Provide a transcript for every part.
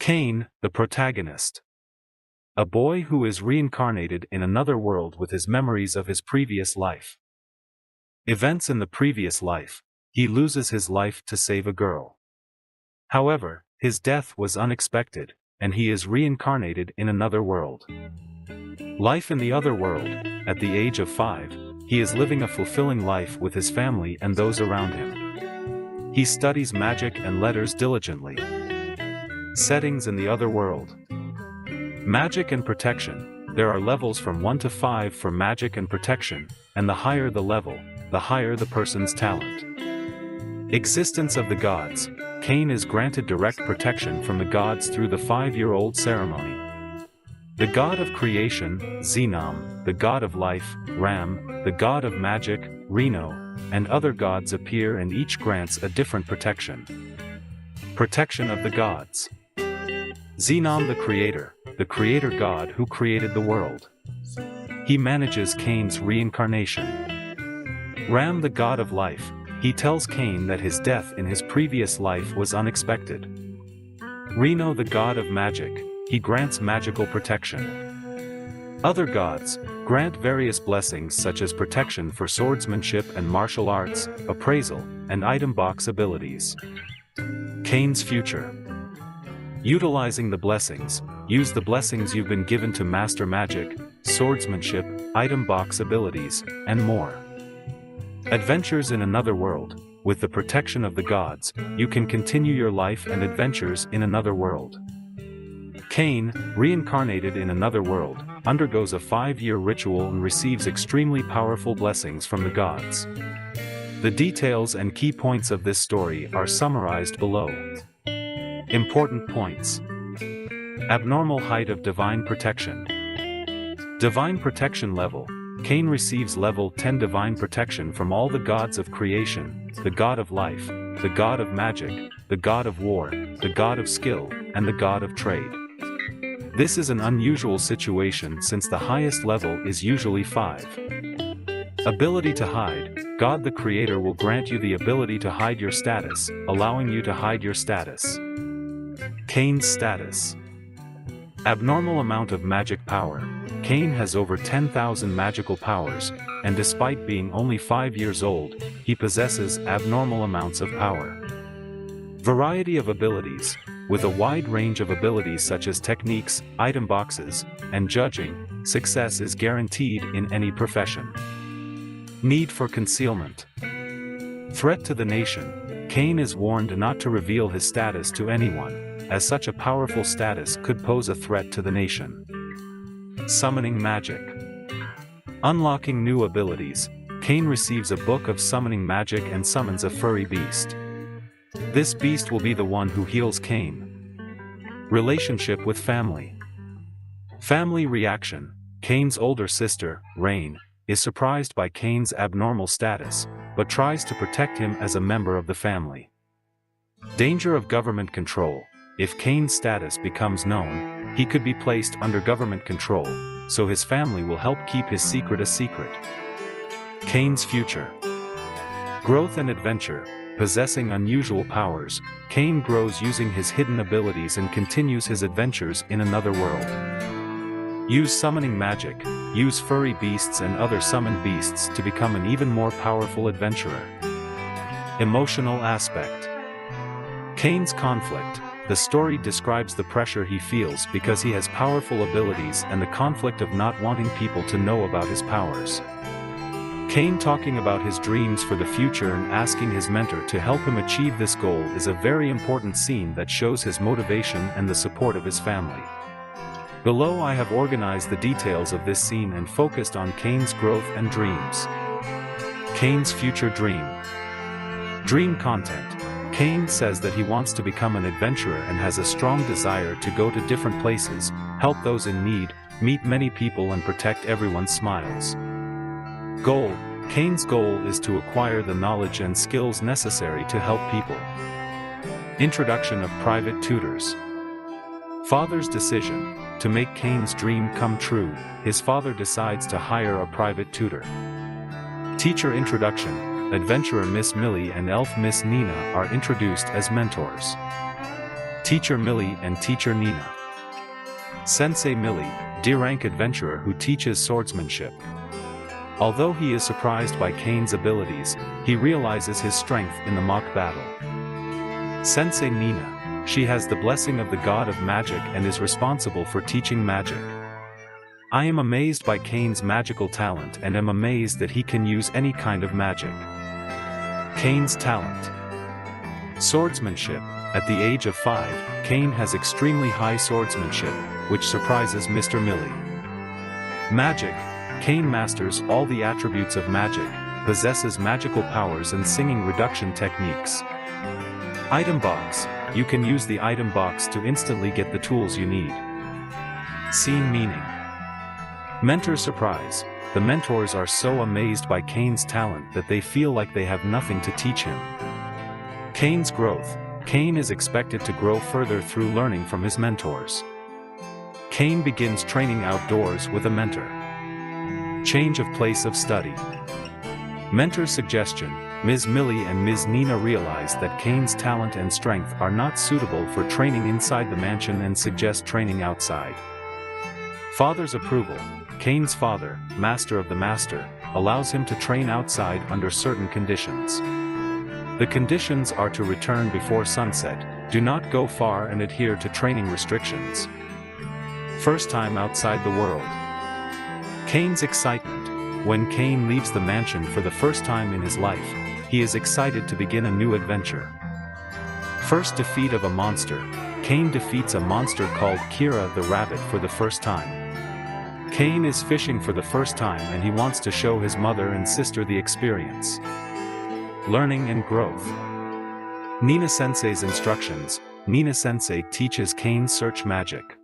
Cain, the protagonist. A boy who is reincarnated in another world with his memories of his previous life. Events in the previous life, he loses his life to save a girl. However, his death was unexpected, and he is reincarnated in another world. Life in the other world, at the age of 5, he is living a fulfilling life with his family and those around him. He studies magic and letters diligently. Settings in the other world. Magic and protection. There are levels from 1 to 5 for magic and protection, and the higher the level, the higher the person's talent. Existence of the gods. Cain is granted direct protection from the gods through the 5-year-old ceremony. The god of creation, Zenam, the god of life, Ram, the god of magic, Reno, and other gods appear and each grants a different protection. Protection of the gods. Zenam the creator god who created the world. He manages Cain's reincarnation. Ram the god of life, he tells Cain that his death in his previous life was unexpected. Reno the god of magic, he grants magical protection. Other gods grant various blessings such as protection for swordsmanship and martial arts, appraisal, and item box abilities. Cain's future. Utilizing the blessings, use the blessings you've been given to master magic, swordsmanship, item box abilities, and more. Adventures in another world. With the protection of the gods, you can continue your life and adventures in another world. Cain, reincarnated in another world, undergoes a 5-year ritual and receives extremely powerful blessings from the gods. The details and key points of this story are summarized below. Important points. Abnormal height of divine protection. Divine protection level. Cain receives level 10 divine protection from all the gods of creation, the god of life, the god of magic, the god of war, the god of skill, and the god of trade. This is an unusual situation since the highest level is usually 5. Ability to hide. God the Creator will grant you the ability to hide your status, allowing you to hide your status. Cain's status. Abnormal amount of magic power. Cain has over 10,000 magical powers, and despite being only 5 years old, he possesses abnormal amounts of power. Variety of abilities. With a wide range of abilities such as techniques, item boxes, and judging, success is guaranteed in any profession. Need for concealment. Threat to the nation. Cain is warned not to reveal his status to anyone, as such a powerful status could pose a threat to the nation. Summoning magic. Unlocking new abilities. Cain receives a book of summoning magic and summons a furry beast. This beast will be the one who heals Cain. Relationship with family. Family reaction. Cain's older sister, Rain, is surprised by Cain's abnormal status, but tries to protect him as a member of the family. Danger of government control. If Cain's status becomes known, he could be placed under government control, so his family will help keep his secret a secret. Cain's future. Growth and adventure. Possessing unusual powers, Cain grows using his hidden abilities and continues his adventures in another world. Use summoning magic. Use furry beasts and other summoned beasts to become an even more powerful adventurer. Emotional aspect. Cain's conflict. The story describes the pressure he feels because he has powerful abilities and the conflict of not wanting people to know about his powers. Cain talking about his dreams for the future and asking his mentor to help him achieve this goal is a very important scene that shows his motivation and the support of his family. Below I have organized the details of this scene and focused on Cain's growth and dreams. Cain's future dream. Dream content. Cain says that he wants to become an adventurer and has a strong desire to go to different places, help those in need, meet many people and protect everyone's smiles. Goal. Cain's goal is to acquire the knowledge and skills necessary to help people. Introduction of private tutors. Father's decision. To make Cain's dream come true, his father decides to hire a private tutor. Teacher introduction. Adventurer Miss Millie and elf Miss Nina are introduced as mentors. Teacher Millie and Teacher Nina. Sensei Millie, D-rank adventurer who teaches swordsmanship. Although he is surprised by Kane's abilities, he realizes his strength in the mock battle. Sensei Nina, she has the blessing of the god of magic and is responsible for teaching magic. I am amazed by Kane's magical talent and am amazed that he can use any kind of magic. Kane's talent. Swordsmanship. At the age of 5, Kane has extremely high swordsmanship, which surprises Mr. Millie. Magic. Kane masters all the attributes of magic, possesses magical powers and singing reduction techniques. Item box. You can use the item box to instantly get the tools you need. Scene meaning. Mentor surprise. The mentors are so amazed by Kane's talent that they feel like they have nothing to teach him. Kane's growth. Kane is expected to grow further through learning from his mentors. Kane begins training outdoors with a mentor. Change of place of study. Mentor's suggestion. Ms. Millie and Ms. Nina realize that Kane's talent and strength are not suitable for training inside the mansion and suggest training outside. Father's approval. Kane's father, master of the master, allows him to train outside under certain conditions. The conditions are to return before sunset, do not go far and adhere to training restrictions. First time outside the world. Kane's excitement. When Kane leaves the mansion for the first time in his life, he is excited to begin a new adventure. First defeat of a monster. Kane defeats a monster called Kira the rabbit for the first time. Kane is fishing for the first time and he wants to show his mother and sister the experience. Learning and growth. Nina Sensei's instructions. Nina Sensei teaches Kane search magic.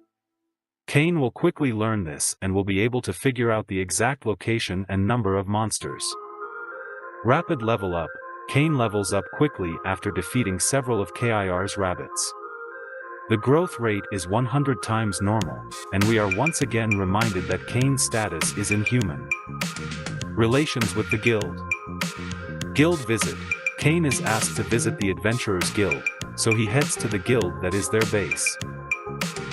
Kane will quickly learn this and will be able to figure out the exact location and number of monsters. Rapid level up. Kane levels up quickly after defeating several of Kir's rabbits. The growth rate is 100 times normal, and we are once again reminded that Kane's status is inhuman. Relations with the guild. Guild visit. Kane is asked to visit the Adventurers Guild, so he heads to the guild that is their base.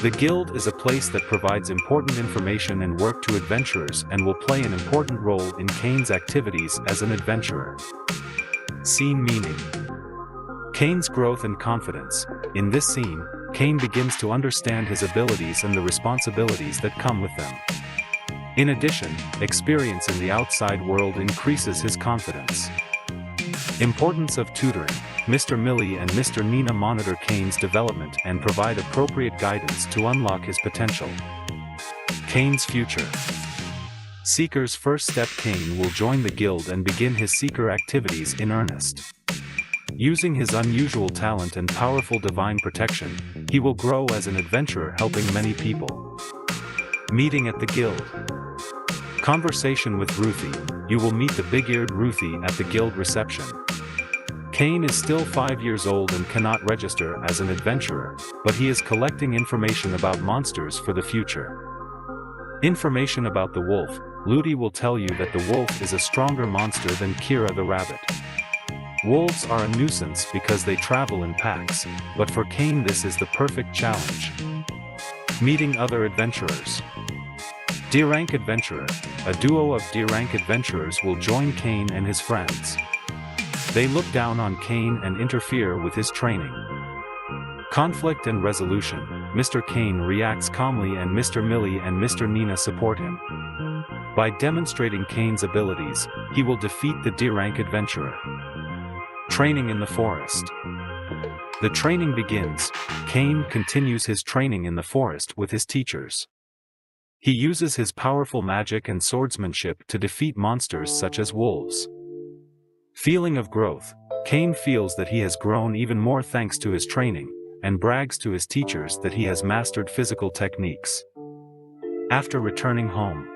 The guild is a place that provides important information and work to adventurers and will play an important role in Kane's activities as an adventurer. Scene meaning. Kane's growth and confidence. In this scene, Kane begins to understand his abilities and the responsibilities that come with them. In addition, experience in the outside world increases his confidence. Importance of tutoring. Mr. Millie and Mr. Nina monitor Kane's development and provide appropriate guidance to unlock his potential. Kane's future. Seeker's first step. Kane will join the guild and begin his seeker activities in earnest. Using his unusual talent and powerful divine protection, he will grow as an adventurer helping many people. Meeting at the guild. Conversation with Ruthie. You will meet the big-eared Ruthie at the guild reception. Kane is still 5 years old and cannot register as an adventurer, but he is collecting information about monsters for the future. Information about the wolf. Ludi will tell you that the wolf is a stronger monster than Kira the rabbit. Wolves are a nuisance because they travel in packs, but for Kane this is the perfect challenge. Meeting other adventurers. D-rank adventurer. A duo of D-rank adventurers will join Kane and his friends. They look down on Kane and interfere with his training. Conflict and resolution. Mr. Kane reacts calmly and Mr. Millie and Mr. Nina support him. By demonstrating Kane's abilities, he will defeat the D-rank adventurer. Training in the forest. The training begins. Kane continues his training in the forest with his teachers. He uses his powerful magic and swordsmanship to defeat monsters such as wolves. Feeling of growth. Kane feels that he has grown even more thanks to his training, and brags to his teachers that he has mastered physical techniques. After returning home.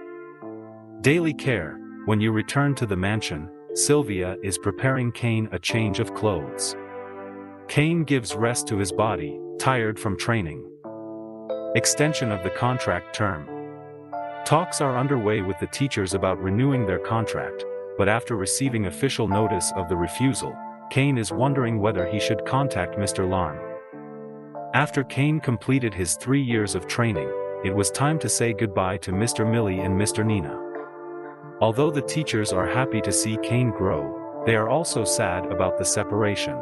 Daily care. When you return to the mansion, Sylvia is preparing Kane a change of clothes. Kane gives rest to his body, tired from training. Extension of the contract term. Talks are underway with the teachers about renewing their contract, but after receiving official notice of the refusal, Kane is wondering whether he should contact Mr. Larm. After Cain completed his 3 years of training, it was time to say goodbye to Mr. Millie and Mr. Nina. Although the teachers are happy to see Cain grow, they are also sad about the separation.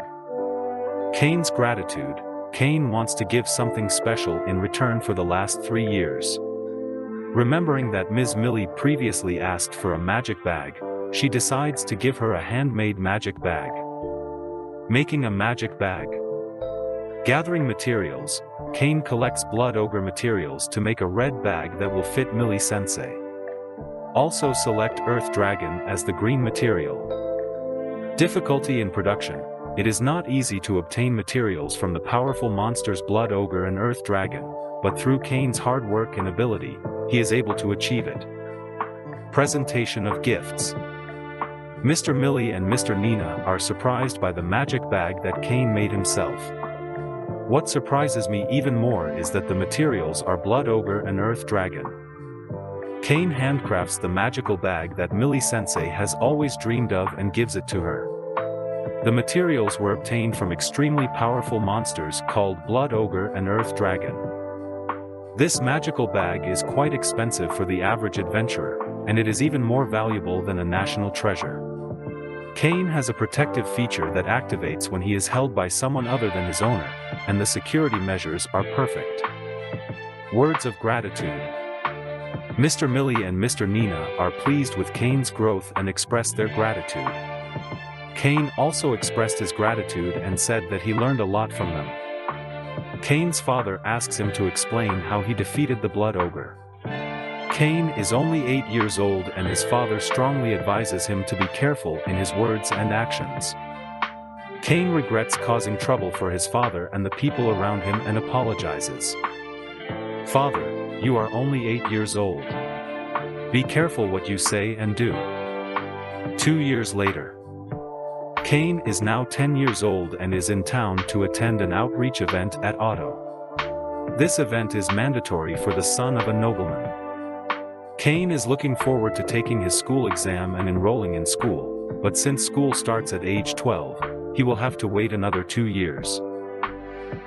Cain's gratitude. Cain wants to give something special in return for the last 3 years. Remembering that Ms. Millie previously asked for a magic bag, she decides to give her a handmade magic bag. Making a magic bag. Gathering materials, Cain collects blood ogre materials to make a red bag that will fit Millie Sensei. Also select Earth Dragon as the green material. Difficulty in production. It is not easy to obtain materials from the powerful monsters Blood Ogre and Earth Dragon, but through Cain's hard work and ability, he is able to achieve it. Presentation of gifts. Mr. Millie and Mr. Nina are surprised by the magic bag that Cain made himself. What surprises me even more is that the materials are Blood Ogre and Earth Dragon. Cain handcrafts the magical bag that Millie Sensei has always dreamed of and gives it to her. The materials were obtained from extremely powerful monsters called Blood Ogre and Earth Dragon. This magical bag is quite expensive for the average adventurer, and it is even more valuable than a national treasure. Cain has a protective feature that activates when he is held by someone other than his owner, and the security measures are perfect. Words of gratitude. Mr. Millie and Mr. Nina are pleased with Cain's growth and express their gratitude. Cain also expressed his gratitude and said that he learned a lot from them. Cain's father asks him to explain how he defeated the Blood Ogre. Cain is only 8 years old and his father strongly advises him to be careful in his words and actions. Cain regrets causing trouble for his father and the people around him and apologizes. Father, you are only 8 years old. Be careful what you say and do. 2 years later. Cain is now 10 years old and is in town to attend an outreach event at Otto. This event is mandatory for the son of a nobleman. Cain is looking forward to taking his school exam and enrolling in school, but since school starts at age 12, he will have to wait another 2 years.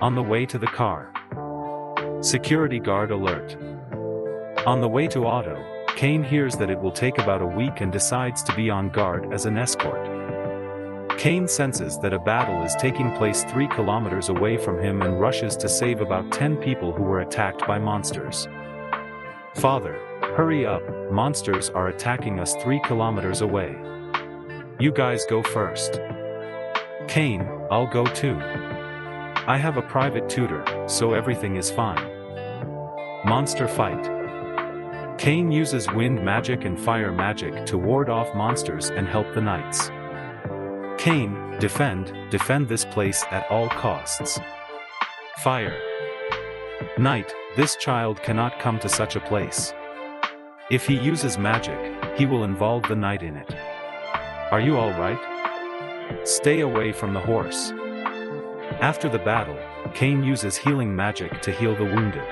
On the way to the car. Security guard alert. On the way to Otto, Cain hears that it will take about a week and decides to be on guard as an escort. Cain senses that a battle is taking place 3 kilometers away from him and rushes to save about 10 people who were attacked by monsters. Father, hurry up, monsters are attacking us 3 kilometers away. You guys go first. Cain, I'll go too. I have a private tutor, so everything is fine. Monster fight. Cain uses wind magic and fire magic to ward off monsters and help the knights. Cain, defend this place at all costs. Fire. Knight, this child cannot come to such a place. If he uses magic, he will involve the knight in it. Are you all right? Stay away from the horse. After the battle, Cain uses healing magic to heal the wounded.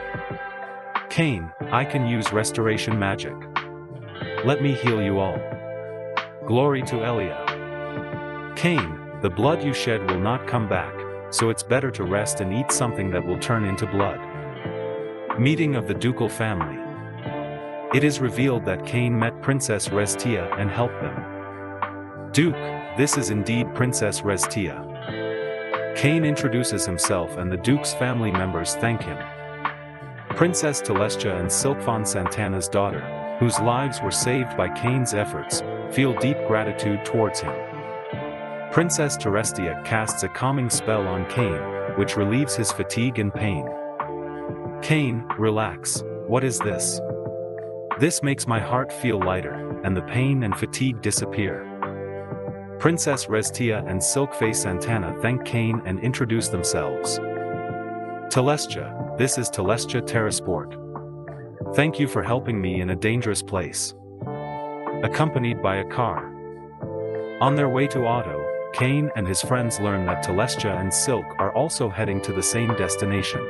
Cain, I can use restoration magic. Let me heal you all. Glory to Elia. Cain, the blood you shed will not come back, so it's better to rest and eat something that will turn into blood. Meeting of the ducal family. It is revealed that Cain met Princess Restia and helped them. Duke, this is indeed Princess Restia. Cain introduces himself and the Duke's family members thank him. Princess Telestia and Silkfon Santana's daughter, whose lives were saved by Cain's efforts, feel deep gratitude towards him. Princess Terestia casts a calming spell on Cain, which relieves his fatigue and pain. Cain, relax, what is this? This makes my heart feel lighter, and the pain and fatigue disappear. Princess Restia and Silkface Santana thank Cain and introduce themselves. Telestia, this is Telestia Terrasport. Thank you for helping me in a dangerous place. Accompanied by a car. On their way to Otto, Cain and his friends learn that Telestia and Silk are also heading to the same destination.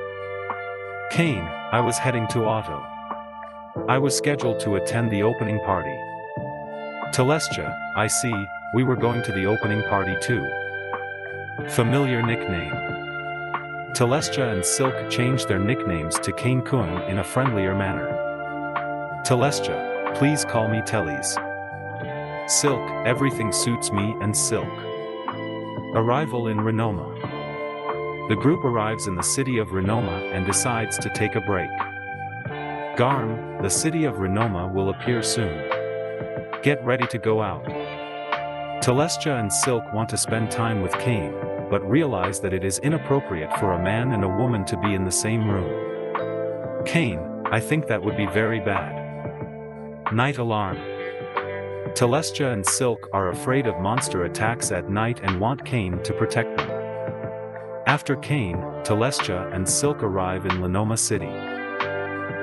Cain, I was heading to Otto. I was scheduled to attend the opening party. Telestia, I see, we were going to the opening party too. Familiar nickname. Telestia and Silk change their nicknames to Cain-kun in a friendlier manner. Telestia, please call me Tellies. Silk, everything suits me and Silk. Arrival in Renoma. The group arrives in the city of Renoma and decides to take a break. Garm, the city of Renoma will appear soon. Get ready to go out. Telestia and Silk want to spend time with Cain, but realize that it is inappropriate for a man and a woman to be in the same room. Cain, I think that would be very bad. Night alarm. Telestia and Silk are afraid of monster attacks at night and want Cain to protect them. After Cain, Telestia and Silk arrive in Lenoma City.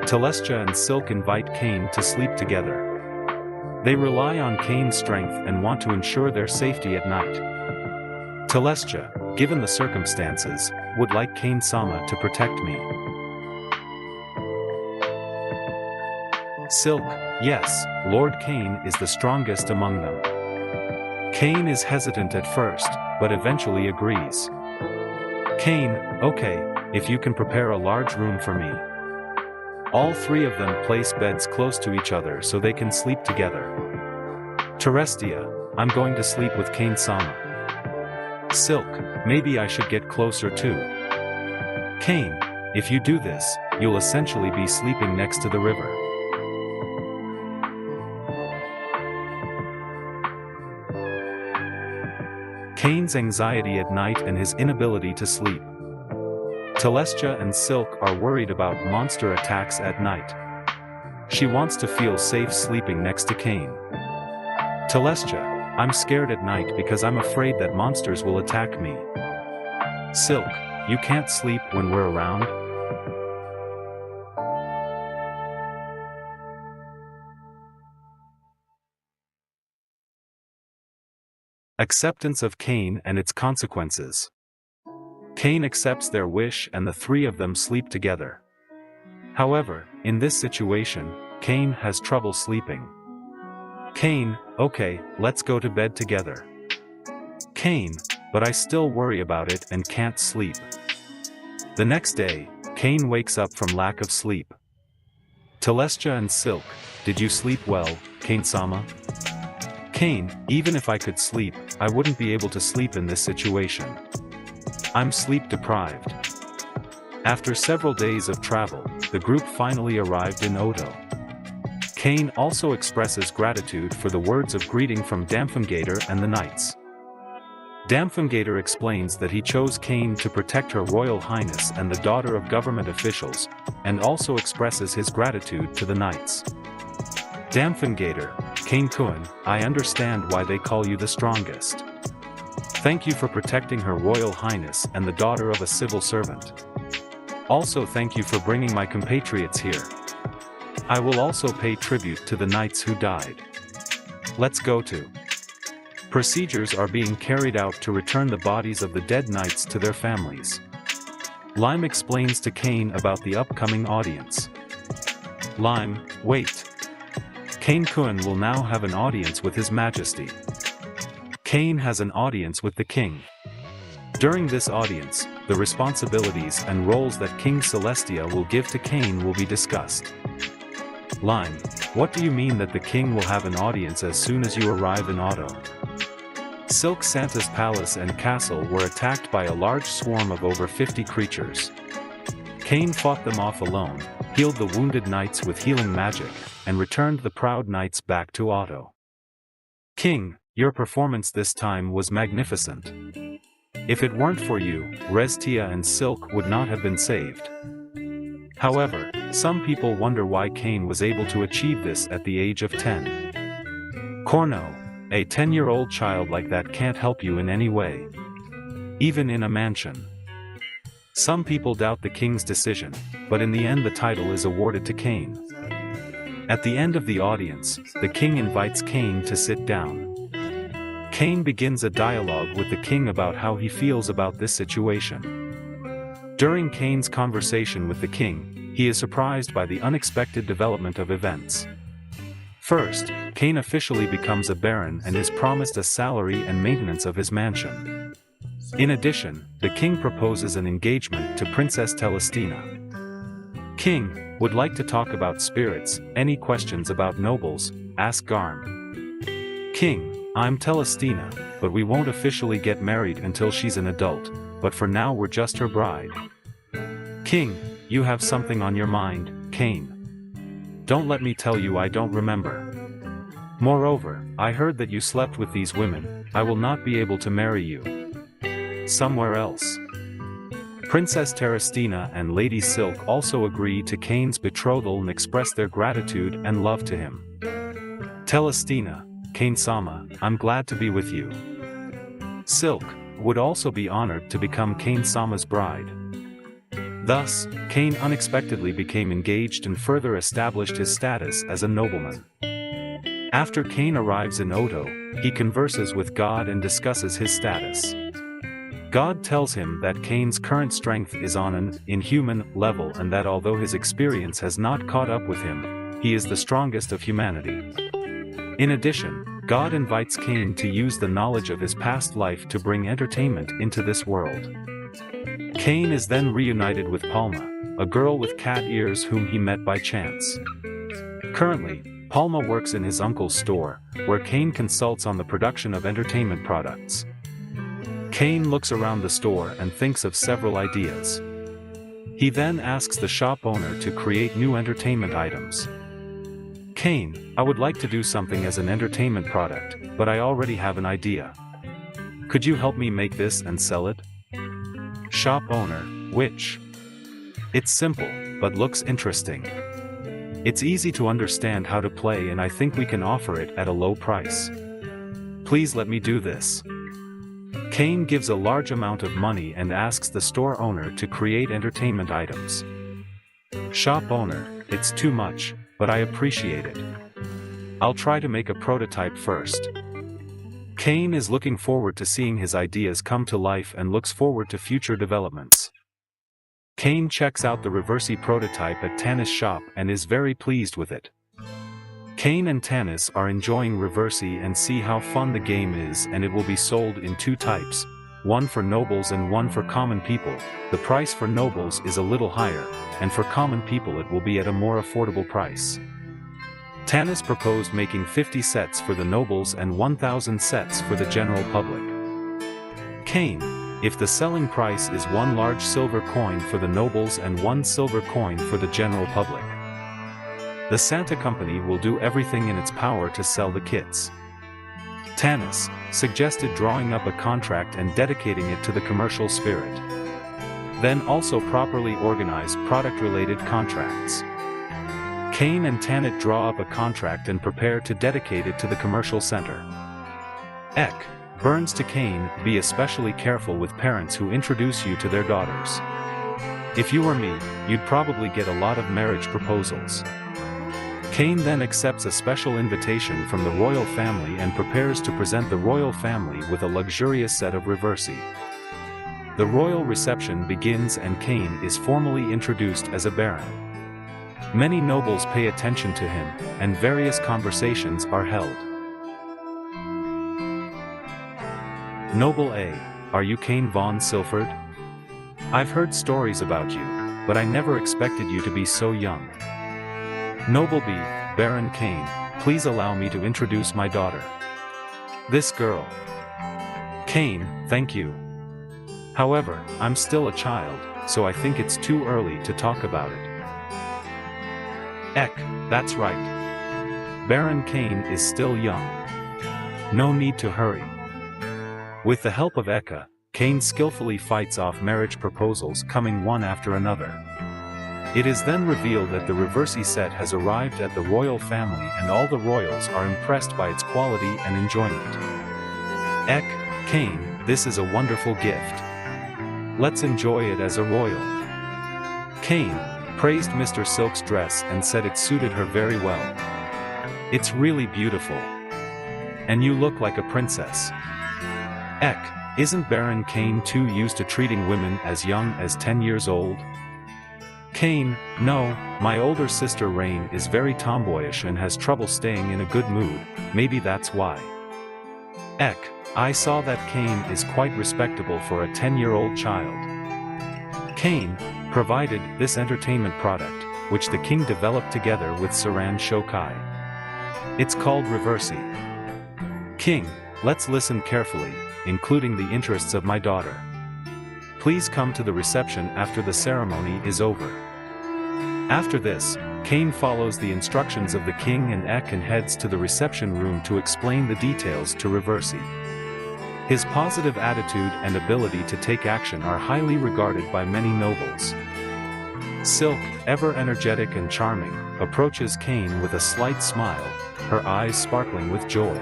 Telestia and Silk invite Cain to sleep together. They rely on Cain's strength and want to ensure their safety at night. Telestia, given the circumstances, would like Cain-sama to protect me. Silk, yes, Lord Cain is the strongest among them. Cain is hesitant at first, but eventually agrees. Cain, okay, if you can prepare a large room for me. All three of them place beds close to each other so they can sleep together. Terestia, I'm going to sleep with Cain-sama. Silk, maybe I should get closer too. Cain, if you do this, you'll essentially be sleeping next to the river. Cain's anxiety at night and his inability to sleep. Telestia and Silk are worried about monster attacks at night. She wants to feel safe sleeping next to Cain. Telestia, I'm scared at night because I'm afraid that monsters will attack me. Silk, you can't sleep when we're around? Acceptance of Cain and its consequences. Cain accepts their wish and the three of them sleep together. However, in this situation, Cain has trouble sleeping. Cain, okay, let's go to bed together. Cain, but I still worry about it and can't sleep. The next day, Cain wakes up from lack of sleep. Telestia and Silk, did you sleep well, Cain-sama? Cain, even if I could sleep, I wouldn't be able to sleep in this situation. I'm sleep deprived. After several days of travel, the group finally arrived in Odo. Cain also expresses gratitude for the words of greeting from Damphingator and the knights. Damphingator explains that he chose Cain to protect Her Royal Highness and the daughter of government officials, and also expresses his gratitude to the knights. Damphingator, Cain-kun, I understand why they call you the strongest. Thank you for protecting Her Royal Highness and the daughter of a civil servant. Also thank you for bringing my compatriots here. I will also pay tribute to the knights who died. Let's go to. Procedures are being carried out to return the bodies of the dead knights to their families. Lime explains to Cain about the upcoming audience. Lime, wait. Cain-kun will now have an audience with His Majesty. Cain has an audience with the king. During this audience, the responsibilities and roles that King Celestia will give to Cain will be discussed. Lime, what do you mean that the king will have an audience as soon as you arrive in Otto? Silk Santa's palace and castle were attacked by a large swarm of over 50 creatures. Cain fought them off alone, healed the wounded knights with healing magic, and returned the proud knights back to Otto. King, your performance this time was magnificent. If it weren't for you, Restia and Silk would not have been saved. However, some people wonder why Cain was able to achieve this at the age of 10. Corno, a 10-year-old child like that can't help you in any way. Even in a mansion. Some people doubt the king's decision, but in the end the title is awarded to Cain. At the end of the audience, the king invites Cain to sit down. Cain begins a dialogue with the king about how he feels about this situation. During Cain's conversation with the king, he is surprised by the unexpected development of events. First, Cain officially becomes a baron and is promised a salary and maintenance of his mansion. In addition, the king proposes an engagement to Princess Telestina. King, would like to talk about spirits, any questions about nobles, ask Garm. King, I'm Telestina, but we won't officially get married until she's an adult, but for now we're just her bride. King, you have something on your mind, Cain. Don't let me tell you I don't remember. Moreover, I heard that you slept with these women, I will not be able to marry you. Somewhere else. Princess Terestina and Lady Silk also agree to Cain's betrothal and express their gratitude and love to him. Telestina, Cain-sama, I'm glad to be with you. Silk, would also be honored to become Cain-sama's bride. Thus, Cain unexpectedly became engaged and further established his status as a nobleman. After Cain arrives in Oto, he converses with God and discusses his status. God tells him that Cain's current strength is on an inhuman level and that although his experience has not caught up with him, he is the strongest of humanity. In addition, God invites Cain to use the knowledge of his past life to bring entertainment into this world. Cain is then reunited with Palma, a girl with cat ears whom he met by chance. Currently, Palma works in his uncle's store, where Cain consults on the production of entertainment products. Cain looks around the store and thinks of several ideas. He then asks the shop owner to create new entertainment items. Cain, I would like to do something as an entertainment product, but I already have an idea. Could you help me make this and sell it? Shop owner, which? It's simple, but looks interesting. It's easy to understand how to play and I think we can offer it at a low price. Please let me do this. Cain gives a large amount of money and asks the store owner to create entertainment items. Shop owner, it's too much, but I appreciate it. I'll try to make a prototype first. Cain is looking forward to seeing his ideas come to life and looks forward to future developments. Cain checks out the Reversi prototype at Tanis' shop and is very pleased with it. Cain and Tanis are enjoying Reversi and see how fun the game is, and it will be sold in two types, one for nobles and one for common people. The price for nobles is a little higher, and for common people it will be at a more affordable price. Tanis proposed making 50 sets for the nobles and 1,000 sets for the general public. Cain, if the selling price is 1 large silver coin for the nobles and 1 silver coin for the general public. The Santa Company will do everything in its power to sell the kits. Tanis suggested drawing up a contract and dedicating it to the commercial spirit. Then also properly organize product-related contracts. Cain and Tanit draw up a contract and prepare to dedicate it to the commercial center. Ek burns to Cain, be especially careful with parents who introduce you to their daughters. If you were me, you'd probably get a lot of marriage proposals. Cain then accepts a special invitation from the royal family and prepares to present the royal family with a luxurious set of Reversi. The royal reception begins and Cain is formally introduced as a baron. Many nobles pay attention to him, and various conversations are held. Noble A, are you Cain von Silford? I've heard stories about you, but I never expected you to be so young. Noble B, Baron Cain, please allow me to introduce my daughter. This girl. Cain, thank you. However, I'm still a child, so I think it's too early to talk about it. Ek, that's right. Baron Cain is still young. No need to hurry. With the help of Eka, Cain skillfully fights off marriage proposals coming one after another. It is then revealed that the Reversi set has arrived at the royal family and all the royals are impressed by its quality and enjoyment. Ek, Cain, this is a wonderful gift. Let's enjoy it as a royal. Cain praised Mr. Silk's dress and said it suited her very well. It's really beautiful. And you look like a princess. Ek, isn't Baron Cain too used to treating women as young as 10 years old? Cain, no, my older sister Rain is very tomboyish and has trouble staying in a good mood, maybe that's why. Ek, I saw that Cain is quite respectable for a 10-year-old child. Cain provided this entertainment product, which the king developed together with Saran Shokai. It's called Reversi. King, let's listen carefully, including the interests of my daughter. Please come to the reception after the ceremony is over. After this, Cain follows the instructions of the king and Ek and heads to the reception room to explain the details to Reversi. His positive attitude and ability to take action are highly regarded by many nobles. Silk, ever energetic and charming, approaches Cain with a slight smile, her eyes sparkling with joy.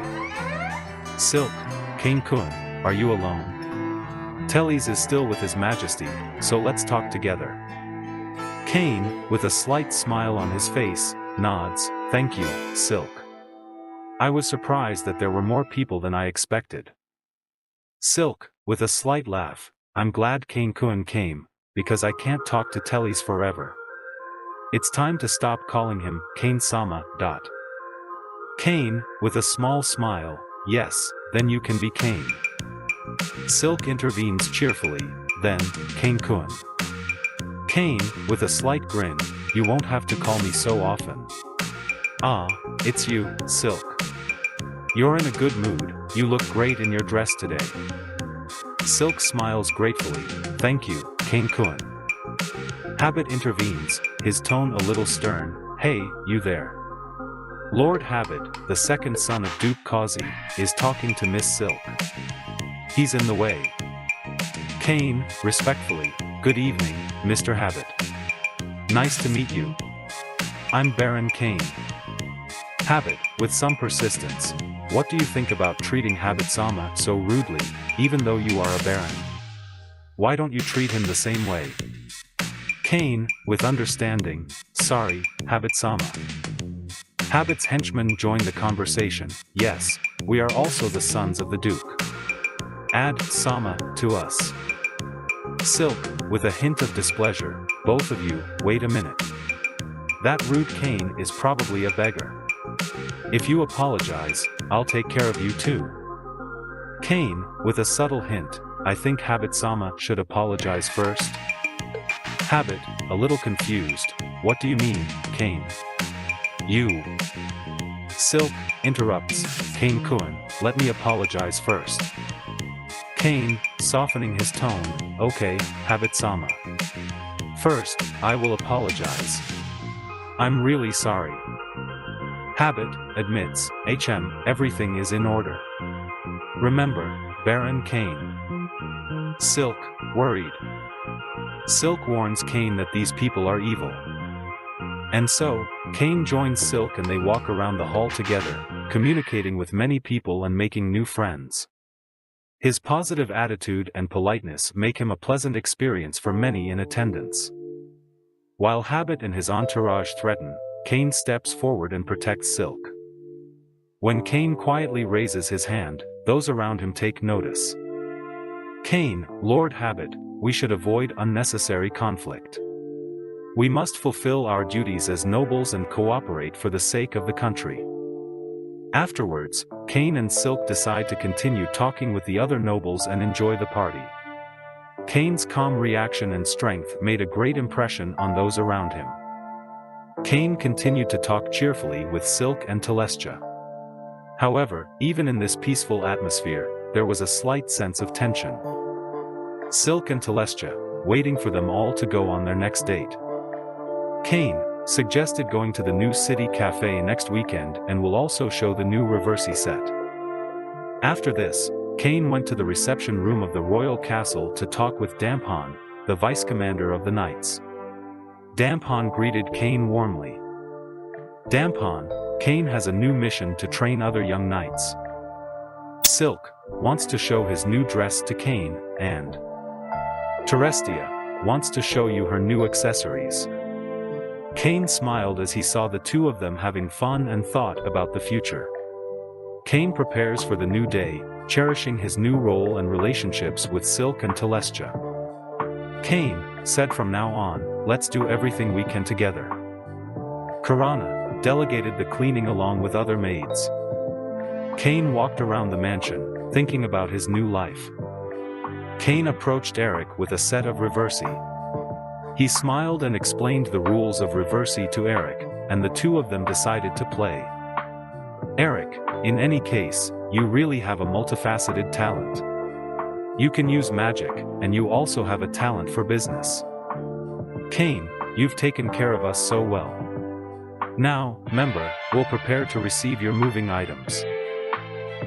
Silk, Cain-kun, are you alone? Teles is still with His Majesty, so let's talk together. Cain, with a slight smile on his face, nods, thank you, Silk. I was surprised that there were more people than I expected. Silk, with a slight laugh, I'm glad Cain-kun came, because I can't talk to Teles forever. It's time to stop calling him Cain-sama. Cain, with a small smile, yes, then you can be Cain. Silk intervenes cheerfully, then, Cain-kun. Cain, with a slight grin, you won't have to call me so often. Ah, it's you, Silk. You're in a good mood, you look great in your dress today. Silk smiles gratefully, thank you, Cain-kun. Habit intervenes, his tone a little stern, hey, you there. Lord Habit, the second son of Duke Kazi, is talking to Miss Silk. He's in the way. Cain, respectfully, good evening, Mr. Habit. Nice to meet you. I'm Baron Cain. Habit, with some persistence, what do you think about treating Habit-sama so rudely, even though you are a baron? Why don't you treat him the same way? Cain, with understanding, sorry, Habit-sama. Habit's henchmen joined the conversation, yes, we are also the sons of the Duke. Add Sama to us. Silk, with a hint of displeasure, both of you, wait a minute. That rude Cain is probably a beggar. If you apologize, I'll take care of you too. Cain, with a subtle hint, I think Habit-sama should apologize first. Habit, a little confused, what do you mean, Cain? You. Silk, interrupts, Cain-kun, let me apologize first. Cain, softening his tone, okay, Habit-sama. First, I will apologize. I'm really sorry. Habit, admits, everything is in order. Remember, Baron Cain. Silk, worried. Silk warns Cain that these people are evil. And so, Cain joins Silk and they walk around the hall together, communicating with many people and making new friends. His positive attitude and politeness make him a pleasant experience for many in attendance. While Habit and his entourage threaten, Cain steps forward and protects Silk. When Cain quietly raises his hand, those around him take notice. Cain, Lord Habit, we should avoid unnecessary conflict. We must fulfill our duties as nobles and cooperate for the sake of the country. Afterwards, Cain and Silk decide to continue talking with the other nobles and enjoy the party. Cain's calm reaction and strength made a great impression on those around him. Cain continued to talk cheerfully with Silk and Telestia. However, even in this peaceful atmosphere, there was a slight sense of tension. Silk and Telestia, waiting for them all to go on their next date. Cain suggested going to the new city cafe next weekend and will also show the new Reversi set. After this, Cain went to the reception room of the royal castle to talk with Damphon, the vice commander of the knights. Damphon greeted Cain warmly. Damphon, Cain has a new mission to train other young knights. Silk wants to show his new dress to Cain, and Terestia wants to show you her new accessories. Cain smiled as he saw the two of them having fun and thought about the future. Cain prepares for the new day, cherishing his new role and relationships with Silk and Telestia. Cain said from now on, let's do everything we can together. Karana delegated the cleaning along with other maids. Cain walked around the mansion, thinking about his new life. Cain approached Eric with a set of reversi. He smiled and explained the rules of reversi to Eric, and the two of them decided to play. Eric, in any case, you really have a multifaceted talent. You can use magic, and you also have a talent for business. Cain, you've taken care of us so well. Now, member, we'll prepare to receive your moving items.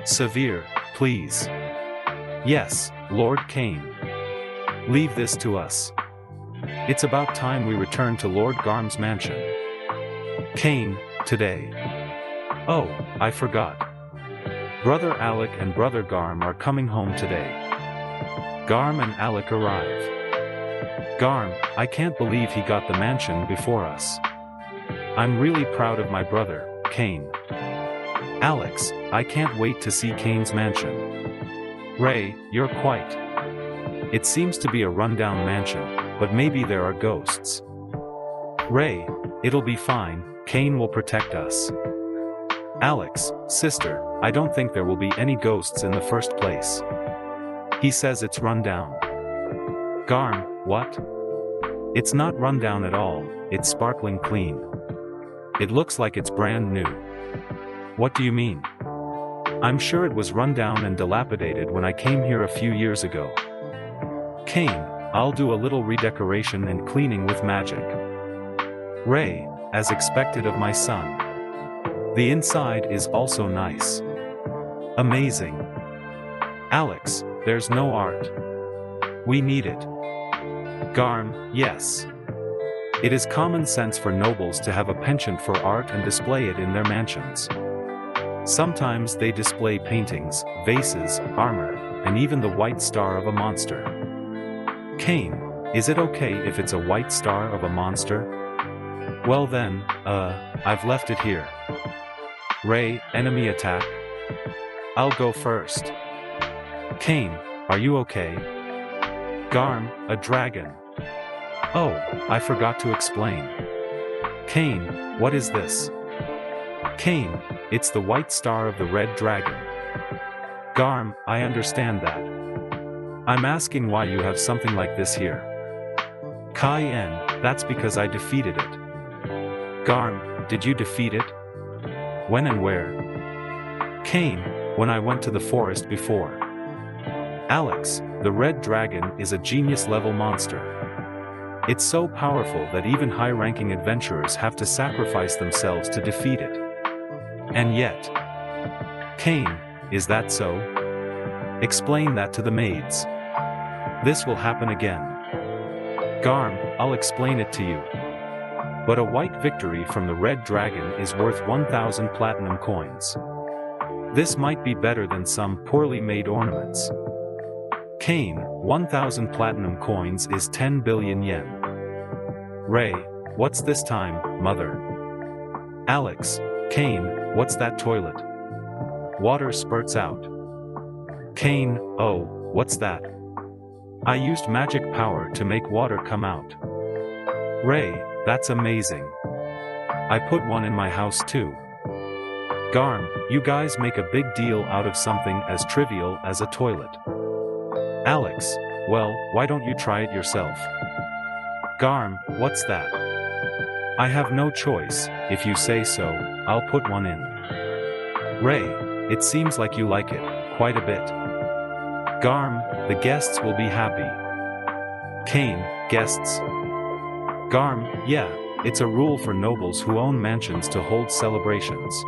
Severe, please. Yes, Lord Cain. Leave this to us. It's about time we return to Lord Garm's mansion. Cain, today. Oh, I forgot. Brother Alec and Brother Garm are coming home today. Garm and Alec arrive. Garm, I can't believe he got the mansion before us. I'm really proud of my brother, Cain. Alex, I can't wait to see Cain's mansion. Ray, you're quite. It seems to be a rundown mansion, but maybe there are ghosts. Ray, it'll be fine, Cain will protect us. Alex, sister, I don't think there will be any ghosts in the first place. He says it's run down. Garm, what? It's not run down at all, it's sparkling clean. It looks like it's brand new. What do you mean? I'm sure it was run down and dilapidated when I came here a few years ago. Cain, I'll do a little redecoration and cleaning with magic. Ray, as expected of my son. The inside is also nice. Amazing. Alex, there's no art. We need it. Garm, yes. It is common sense for nobles to have a penchant for art and display it in their mansions. Sometimes they display paintings, vases, armor, and even the white star of a monster. Cain, is it okay if it's a white star of a monster? Well then, I've left it here. Ray, enemy attack. I'll go first. Cain, are you okay? Garm, a dragon. Oh, I forgot to explain. Cain, what is this? Cain, it's the white star of the red dragon. Garm, I understand that. I'm asking why you have something like this here. Kai-en, that's because I defeated it. Garm, did you defeat it? When and where? Cain, when I went to the forest before. Alex, the red dragon is a genius-level monster. It's so powerful that even high-ranking adventurers have to sacrifice themselves to defeat it. And yet. Cain, is that so? Explain that to the maids. This will happen again. Garm, I'll explain it to you. But a white victory from the red dragon is worth 1,000 platinum coins. This might be better than some poorly made ornaments. Cain, 1,000 platinum coins is 10 billion yen. Ray, what's this time, mother? Alex, Cain, what's that toilet? Water spurts out. Cain, oh, what's that? I used magic power to make water come out. Ray, that's amazing. I put one in my house too. Garm, you guys make a big deal out of something as trivial as a toilet. Alex, well, why don't you try it yourself? Garm, what's that? I have no choice, if you say so, I'll put one in. Ray, it seems like you like it, quite a bit. Garm, the guests will be happy. Cain, guests. Garm, yeah, it's a rule for nobles who own mansions to hold celebrations.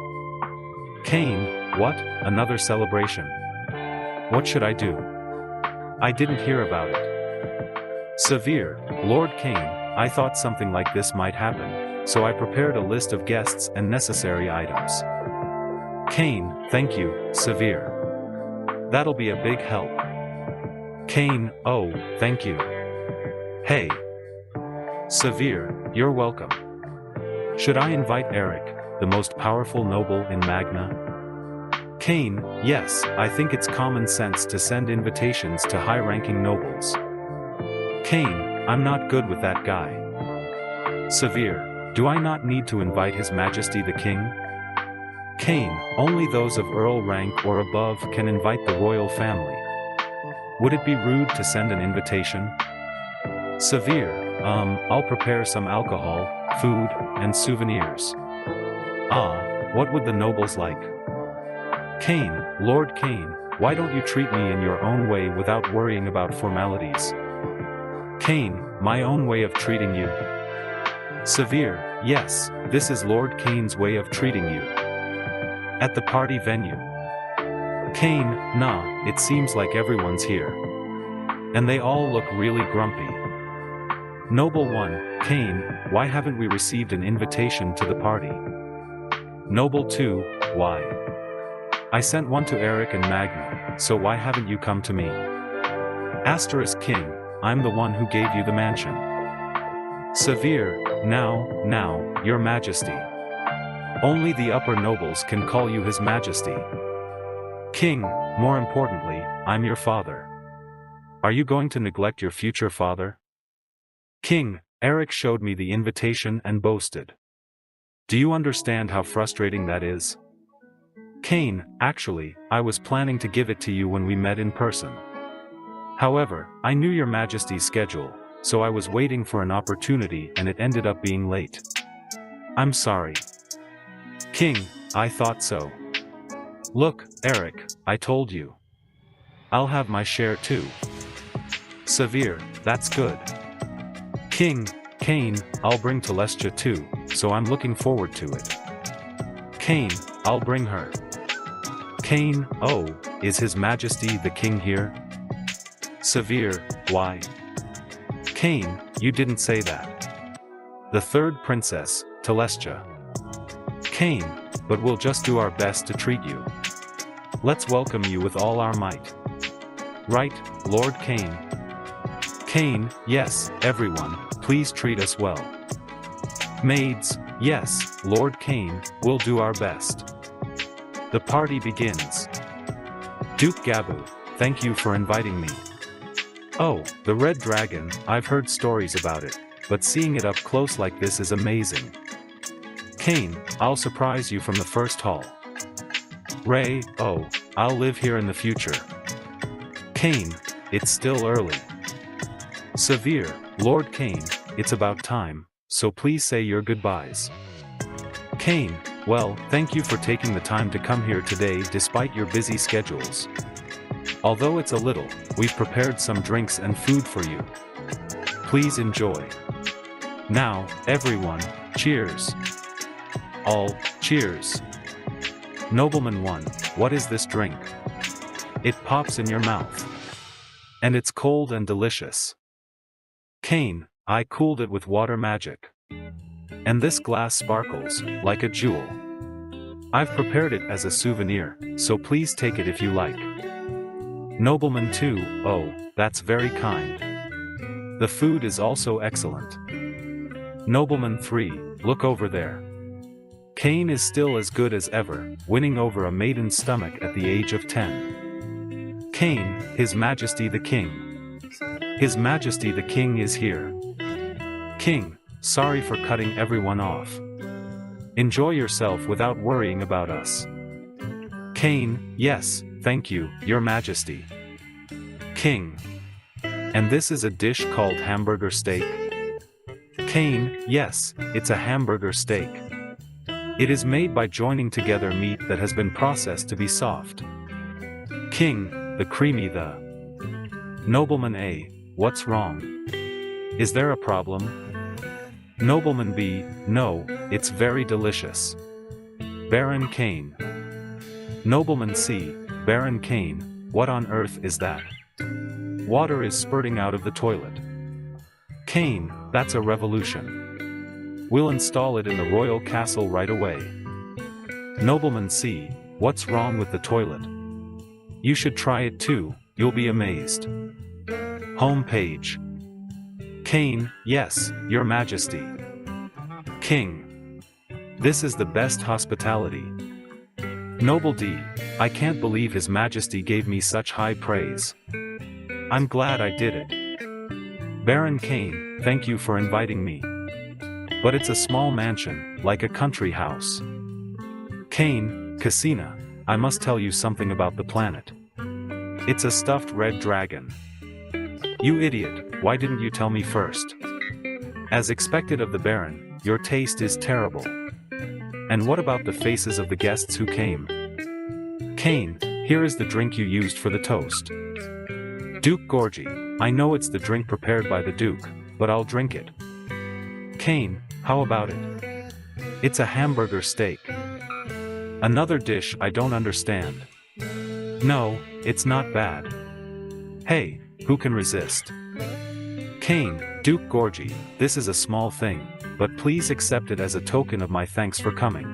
Cain, what, another celebration? What should I do? I didn't hear about it. Severe, Lord Cain, I thought something like this might happen, so I prepared a list of guests and necessary items. Cain, thank you, Severe. That'll be a big help. Cain, oh, thank you. Hey. Severe, you're welcome. Should I invite Eric, the most powerful noble in Magna? Cain, yes, I think it's common sense to send invitations to high-ranking nobles. Cain, I'm not good with that guy. Severe, do I not need to invite His Majesty the King? Cain, only those of Earl rank or above can invite the royal family. Would it be rude to send an invitation? Severe, I'll prepare some alcohol, food, and souvenirs. Ah, what would the nobles like? Cain, Lord Cain, why don't you treat me in your own way without worrying about formalities? Cain, my own way of treating you. Severe, yes, this is Lord Cain's way of treating you. At the party venue. Cain, nah, it seems like everyone's here. And they all look really grumpy. Noble one, Cain, why haven't we received an invitation to the party? Noble two, why? I sent one to Eric and Magna, so why haven't you come to me? Asterisk King, I'm the one who gave you the mansion. Severe, now, your majesty. Only the upper nobles can call you his majesty. King, more importantly, I'm your father. Are you going to neglect your future father? King, Eric showed me the invitation and boasted. Do you understand how frustrating that is? Cain, actually, I was planning to give it to you when we met in person. However, I knew your majesty's schedule, so I was waiting for an opportunity and it ended up being late. I'm sorry. King, I thought so. Look, Eric, I told you. I'll have my share too. Severe, that's good. King, Cain, I'll bring Telestia too, so I'm looking forward to it. Cain, I'll bring her. Cain, oh, is His Majesty the King here? Severe, why? Cain, you didn't say that. The third princess, Telestia. Cain, but we'll just do our best to treat you. Let's welcome you with all our might. Right, Lord Cain. Cain, yes, everyone, please treat us well. Maids, yes, Lord Cain, we'll do our best. The party begins. Duke Gabu, thank you for inviting me. Oh, the Red Dragon, I've heard stories about it, but seeing it up close like this is amazing. Cain, I'll surprise you from the first hall. Ray, oh, I'll live here in the future. Cain, it's still early. Severe, Lord Cain, it's about time, so please say your goodbyes. Cain, well, thank you for taking the time to come here today despite your busy schedules. Although it's a little, we've prepared some drinks and food for you. Please enjoy. Now, everyone, cheers. All, cheers. Nobleman 1, what is this drink? It pops in your mouth. And it's cold and delicious. Cain, I cooled it with water magic. And this glass sparkles, like a jewel. I've prepared it as a souvenir, so please take it if you like. Nobleman 2, oh, that's very kind. The food is also excellent. Nobleman 3, look over there. Cain is still as good as ever, winning over a maiden's stomach at the age of 10. Cain, His Majesty the King. His Majesty the King is here. King, sorry for cutting everyone off. Enjoy yourself without worrying about us. Cain, yes, thank you, Your Majesty. King. And this is a dish called hamburger steak? Cain, yes, it's a hamburger steak. It is made by joining together meat that has been processed to be soft. King, the creamy the. Nobleman A, what's wrong? Is there a problem? Nobleman B, no, it's very delicious. Baron Cain. Nobleman C, Baron Cain, what on earth is that? Water is spurting out of the toilet. Cain, that's a revolution. We'll install it in the royal castle right away. Nobleman C, what's wrong with the toilet? You should try it too, you'll be amazed. Home page. Cain, yes, Your Majesty. King. This is the best hospitality. Noble D, I can't believe His Majesty gave me such high praise. I'm glad I did it. Baron Cain, thank you for inviting me. But it's a small mansion, like a country house. Cain, Cassina, I must tell you something about the planet. It's a stuffed red dragon. You idiot, why didn't you tell me first? As expected of the Baron, your taste is terrible. And what about the faces of the guests who came? Cain, here is the drink you used for the toast. Duke Gorgie, I know it's the drink prepared by the Duke, but I'll drink it. Cain, how about it? It's a hamburger steak. Another dish I don't understand. No, it's not bad. Hey, who can resist? Cain, Duke Gorgie, this is a small thing, but please accept it as a token of my thanks for coming.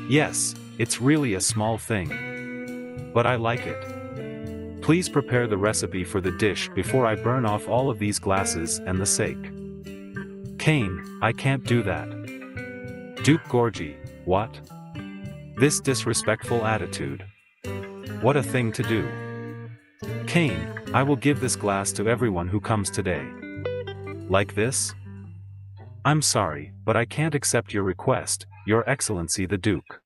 Yes, it's really a small thing. But I like it. Please prepare the recipe for the dish before I burn off all of these glasses and the sake. Cain, I can't do that. Duke Gorgie, what? This disrespectful attitude. What a thing to do. Cain, I will give this glass to everyone who comes today. Like this? I'm sorry, but I can't accept your request, Your Excellency the Duke.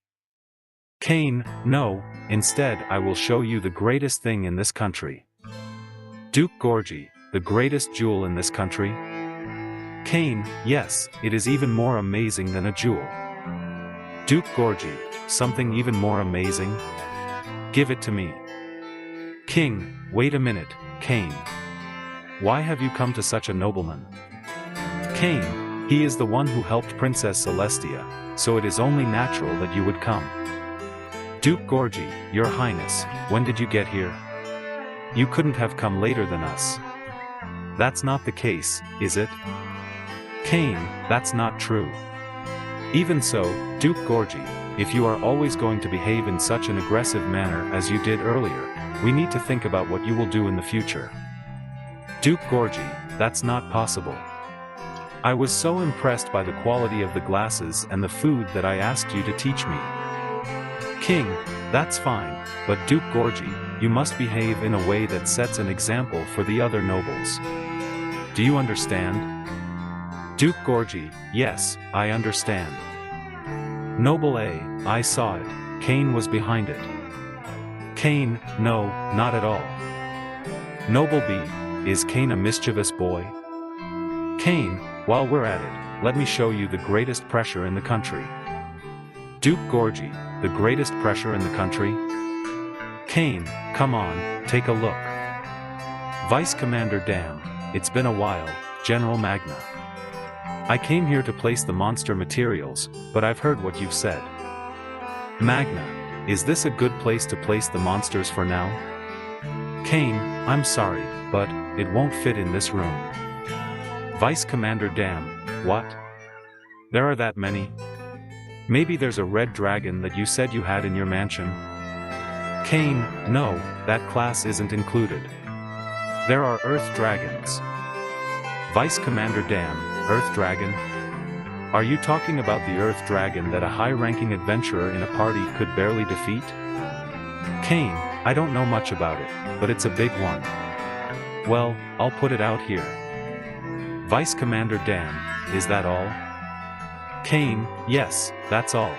Cain, no, instead I will show you the greatest thing in this country. Duke Gorgie, the greatest jewel in this country? Cain, yes, it is even more amazing than a jewel. Duke Gorgie, something even more amazing? Give it to me. King, wait a minute, Cain. Why have you come to such a nobleman? Cain, he is the one who helped Princess Celestia, so it is only natural that you would come. Duke Gorgie, Your Highness, when did you get here? You couldn't have come later than us. That's not the case, is it? Cain, that's not true. Even so, Duke Gorgie, if you are always going to behave in such an aggressive manner as you did earlier, we need to think about what you will do in the future. Duke Gorgie, that's not possible. I was so impressed by the quality of the glasses and the food that I asked you to teach me. King, that's fine, but Duke Gorgie, you must behave in a way that sets an example for the other nobles. Do you understand? Duke Gorgie, yes, I understand. Noble A, I saw it, Cain was behind it. Cain, no, not at all. Noble B, is Cain a mischievous boy? Cain, while we're at it, let me show you the greatest pressure in the country. Duke Gorgie, the greatest pressure in the country? Cain, come on, take a look. Vice Commander Dam, it's been a while, General Magna. I came here to place the monster materials, but I've heard what you've said. Magna, is this a good place to place the monsters for now? Cain, I'm sorry, but it won't fit in this room. Vice Commander Dam, what? There are that many? Maybe there's a red dragon that you said you had in your mansion? Cain, no, that class isn't included. There are earth dragons. Vice Commander Dam, Earth Dragon? Are you talking about the Earth Dragon that a high-ranking adventurer in a party could barely defeat? Cain, I don't know much about it, but it's a big one. Well, I'll put it out here. Vice Commander Dam, is that all? Cain, yes, that's all.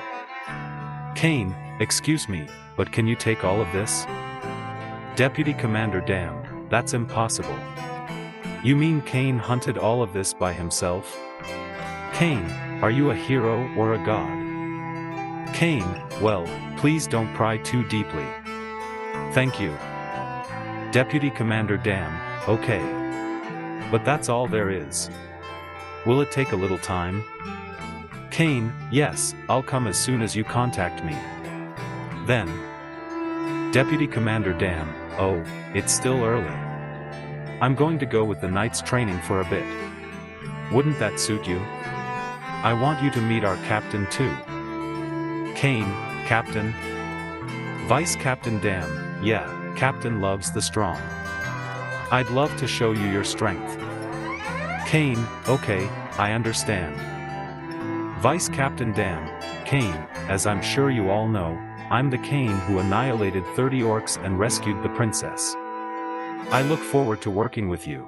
Cain, excuse me, but can you take all of this? Deputy Commander Dam, that's impossible. You mean Cain hunted all of this by himself? Cain, are you a hero or a god? Cain, well, please don't pry too deeply. Thank you. Deputy Commander Dam, okay. But that's all there is. Will it take a little time? Cain, yes, I'll come as soon as you contact me. Then. Deputy Commander Dam, oh, it's still early. I'm going to go with the knight's training for a bit. Wouldn't that suit you? I want you to meet our captain too. Cain, Captain? Vice Captain Dam, yeah, Captain loves the strong. I'd love to show you your strength. Cain, okay, I understand. Vice Captain Dam, Cain, as I'm sure you all know, I'm the Cain who annihilated 30 orcs and rescued the princess. I look forward to working with you.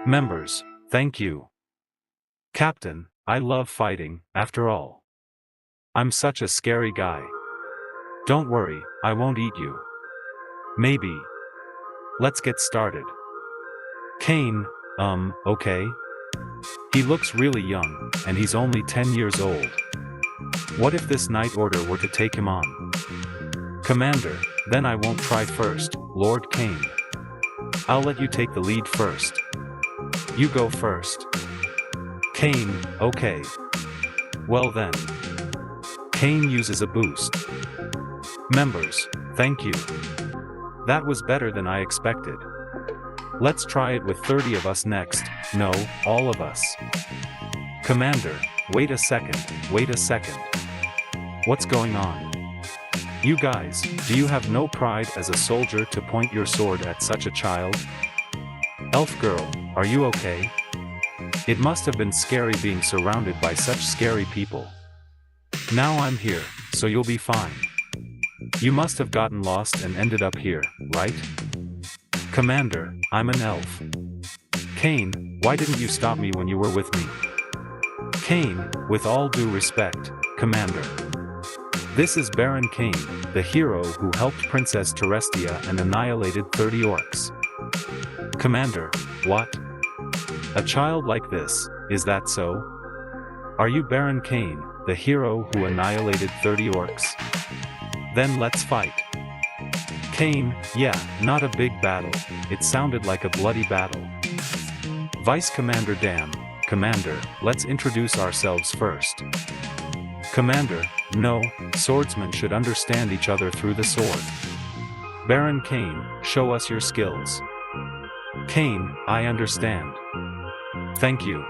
Members, thank you. Captain, I love fighting, after all. I'm such a scary guy. Don't worry, I won't eat you. Maybe. Let's get started. Cain, okay? He looks really young, and he's only 10 years old. What if this night order were to take him on? Commander, then I won't try first, Lord Cain. I'll let you take the lead first. You go first. Cain, okay. Well then. Cain uses a boost. Members, thank you. That was better than I expected. Let's try it with 30 of us next, no, all of us. Commander, wait a second. What's going on? You guys, do you have no pride as a soldier to point your sword at such a child? Elf girl, are you okay? It must have been scary being surrounded by such scary people. Now I'm here, so you'll be fine. You must have gotten lost and ended up here, right? Commander, I'm an elf. Cain, why didn't you stop me when you were with me? Cain, with all due respect, Commander. This is Baron Cain, the hero who helped Princess Terestia and annihilated 30 orcs. Commander, what? A child like this, is that so? Are you Baron Cain, the hero who annihilated 30 orcs? Then let's fight. Cain, yeah, not a big battle, it sounded like a bloody battle. Vice Commander Dam, Commander, let's introduce ourselves first. Commander, no, swordsmen should understand each other through the sword. Baron Cain, show us your skills. Cain, I understand. Thank you.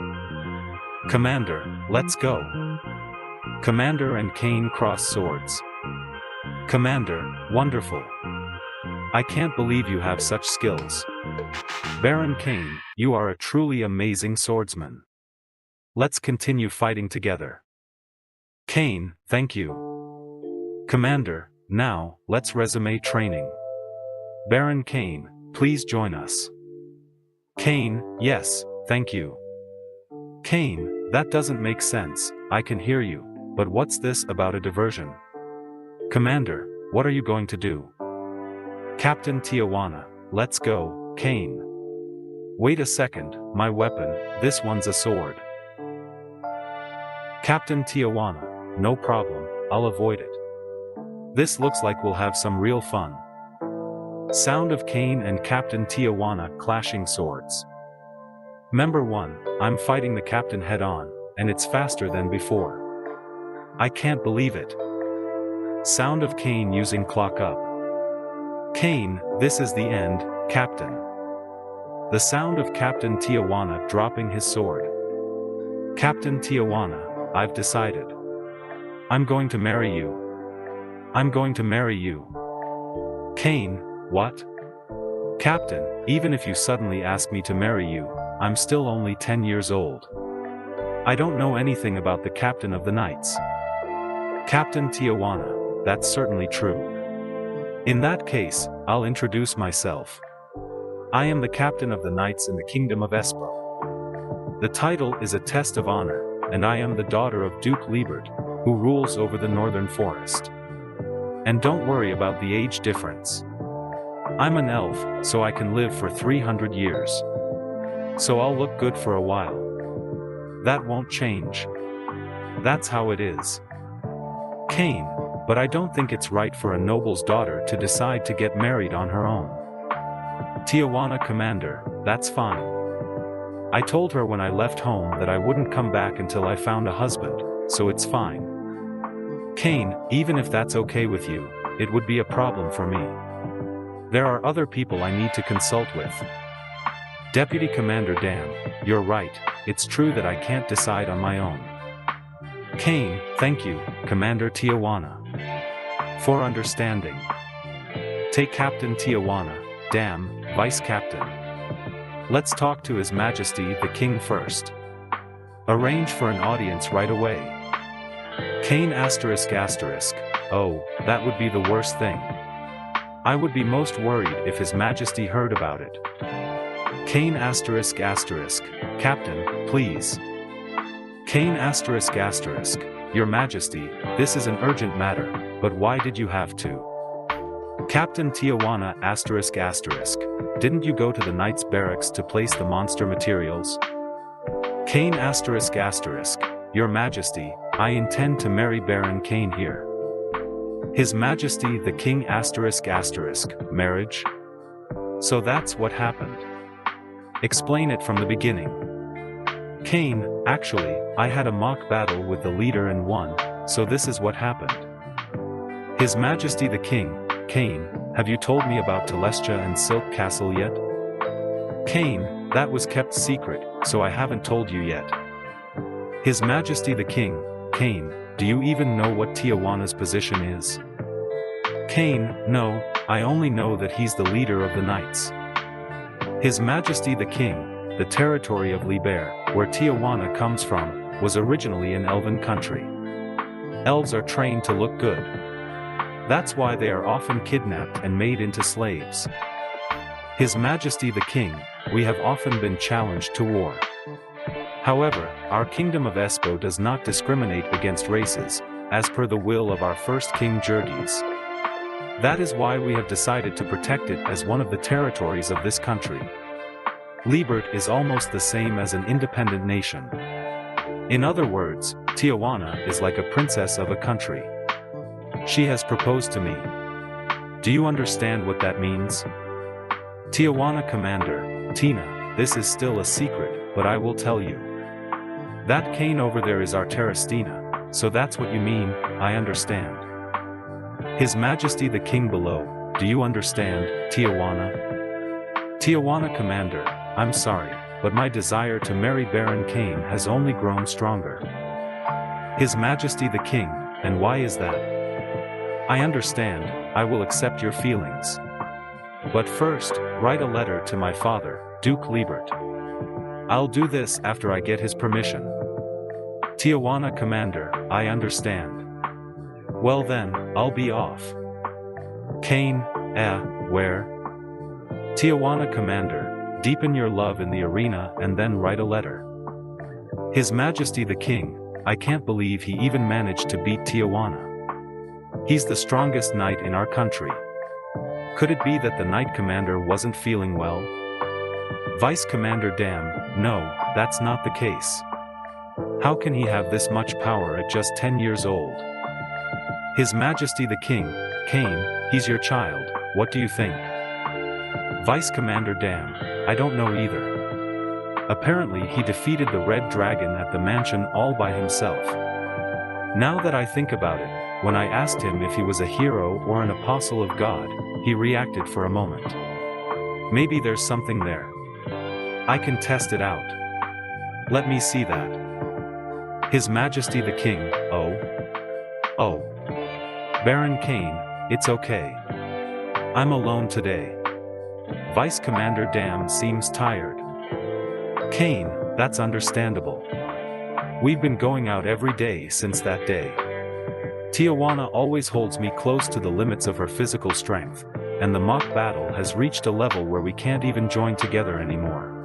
Commander, let's go. Commander and Cain cross swords. Commander, wonderful. I can't believe you have such skills. Baron Cain, you are a truly amazing swordsman. Let's continue fighting together. Cain, thank you. Commander, now, let's resume training. Baron Cain, please join us. Cain, yes, thank you. Cain, that doesn't make sense, I can hear you, but what's this about a diversion? Commander, what are you going to do? Captain Tijuana, let's go, Cain. Wait a second, my weapon, this one's a sword. Captain Tijuana, no problem, I'll avoid it. This looks like we'll have some real fun. Sound of Cain and Captain Tijuana clashing swords. Member 1, I'm fighting the captain head on, and it's faster than before. I can't believe it. Sound of Cain using clock up. Cain, this is the end, Captain. The sound of Captain Tijuana dropping his sword. Captain Tijuana, I've decided. I'm going to marry you. I'm going to marry you. Cain, what? Captain, even if you suddenly ask me to marry you, I'm still only 10 years old. I don't know anything about the captain of the knights. Captain Tijuana, that's certainly true. In that case, I'll introduce myself. I am the captain of the knights in the kingdom of Espo. The title is a test of honor, and I am the daughter of Duke Liebert, who rules over the northern forest. And don't worry about the age difference. I'm an elf, so I can live for 300 years. So I'll look good for a while. That won't change. That's how it is. Cain, but I don't think it's right for a noble's daughter to decide to get married on her own. Tijuana Commander, that's fine. I told her when I left home that I wouldn't come back until I found a husband, so it's fine. Cain, even if that's okay with you, it would be a problem for me. There are other people I need to consult with. Deputy Commander Dan, you're right, it's true that I can't decide on my own. Cain, thank you, Commander Tijuana, for understanding. Take Captain Tijuana, Dam, Vice Captain. Let's talk to His Majesty the King first. Arrange for an audience right away. Cain asterisk asterisk, oh, that would be the worst thing. I would be most worried if His Majesty heard about it. Cain asterisk asterisk, Captain, please. Cain asterisk asterisk, Your Majesty, this is an urgent matter, but why did you have to? Captain Tijuana ***, didn't you go to the Knights barracks to place the monster materials? Cain ***, Your Majesty, I intend to marry Baron Cain here. His Majesty the King ***, marriage? So that's what happened. Explain it from the beginning. Cain, actually, I had a mock battle with the leader and won, so this is what happened. His Majesty the King, Cain, have you told me about Telestia and Silk Castle yet? Cain, that was kept secret, so I haven't told you yet. His Majesty the King, Cain, do you even know what Tijuana's position is? Cain, no, I only know that he's the leader of the Knights. His Majesty the King, the territory of Liber, where Tijuana comes from, was originally an elven country. Elves are trained to look good. That's why they are often kidnapped and made into slaves. His Majesty the King, we have often been challenged to war. However, our kingdom of Espo does not discriminate against races, as per the will of our first king Gerdes. That is why we have decided to protect it as one of the territories of this country. Libert is almost the same as an independent nation. In other words, Tijuana is like a princess of a country. She has proposed to me. Do you understand what that means? Tijuana Commander, Tina, this is still a secret, but I will tell you. That Cain over there is our Terestina, so that's what you mean, I understand. His Majesty the King below, do you understand, Tijuana? Tijuana Commander, I'm sorry, but my desire to marry Baron Cain has only grown stronger. His Majesty the King, and why is that? I understand, I will accept your feelings. But first, write a letter to my father, Duke Libert. I'll do this after I get his permission. Tijuana Commander, I understand. Well then, I'll be off. Cain, where? Tijuana Commander, deepen your love in the arena and then write a letter. His Majesty the King, I can't believe he even managed to beat Tijuana. He's the strongest knight in our country. Could it be that the Knight Commander wasn't feeling well? Vice Commander damn, no, that's not the case. How can he have this much power at just 10 years old? His Majesty the King, Cain, he's your child, what do you think? Vice Commander damn, I don't know either. Apparently he defeated the Red Dragon at the mansion all by himself. Now that I think about it, when I asked him if he was a hero or an apostle of God, he reacted for a moment. Maybe there's something there. I can test it out. Let me see that. His Majesty the King, oh. Baron Cain, it's okay. I'm alone today. Vice Commander Dam seems tired. Cain, that's understandable. We've been going out every day since that day. Tijuana always holds me close to the limits of her physical strength, and the mock battle has reached a level where we can't even join together anymore.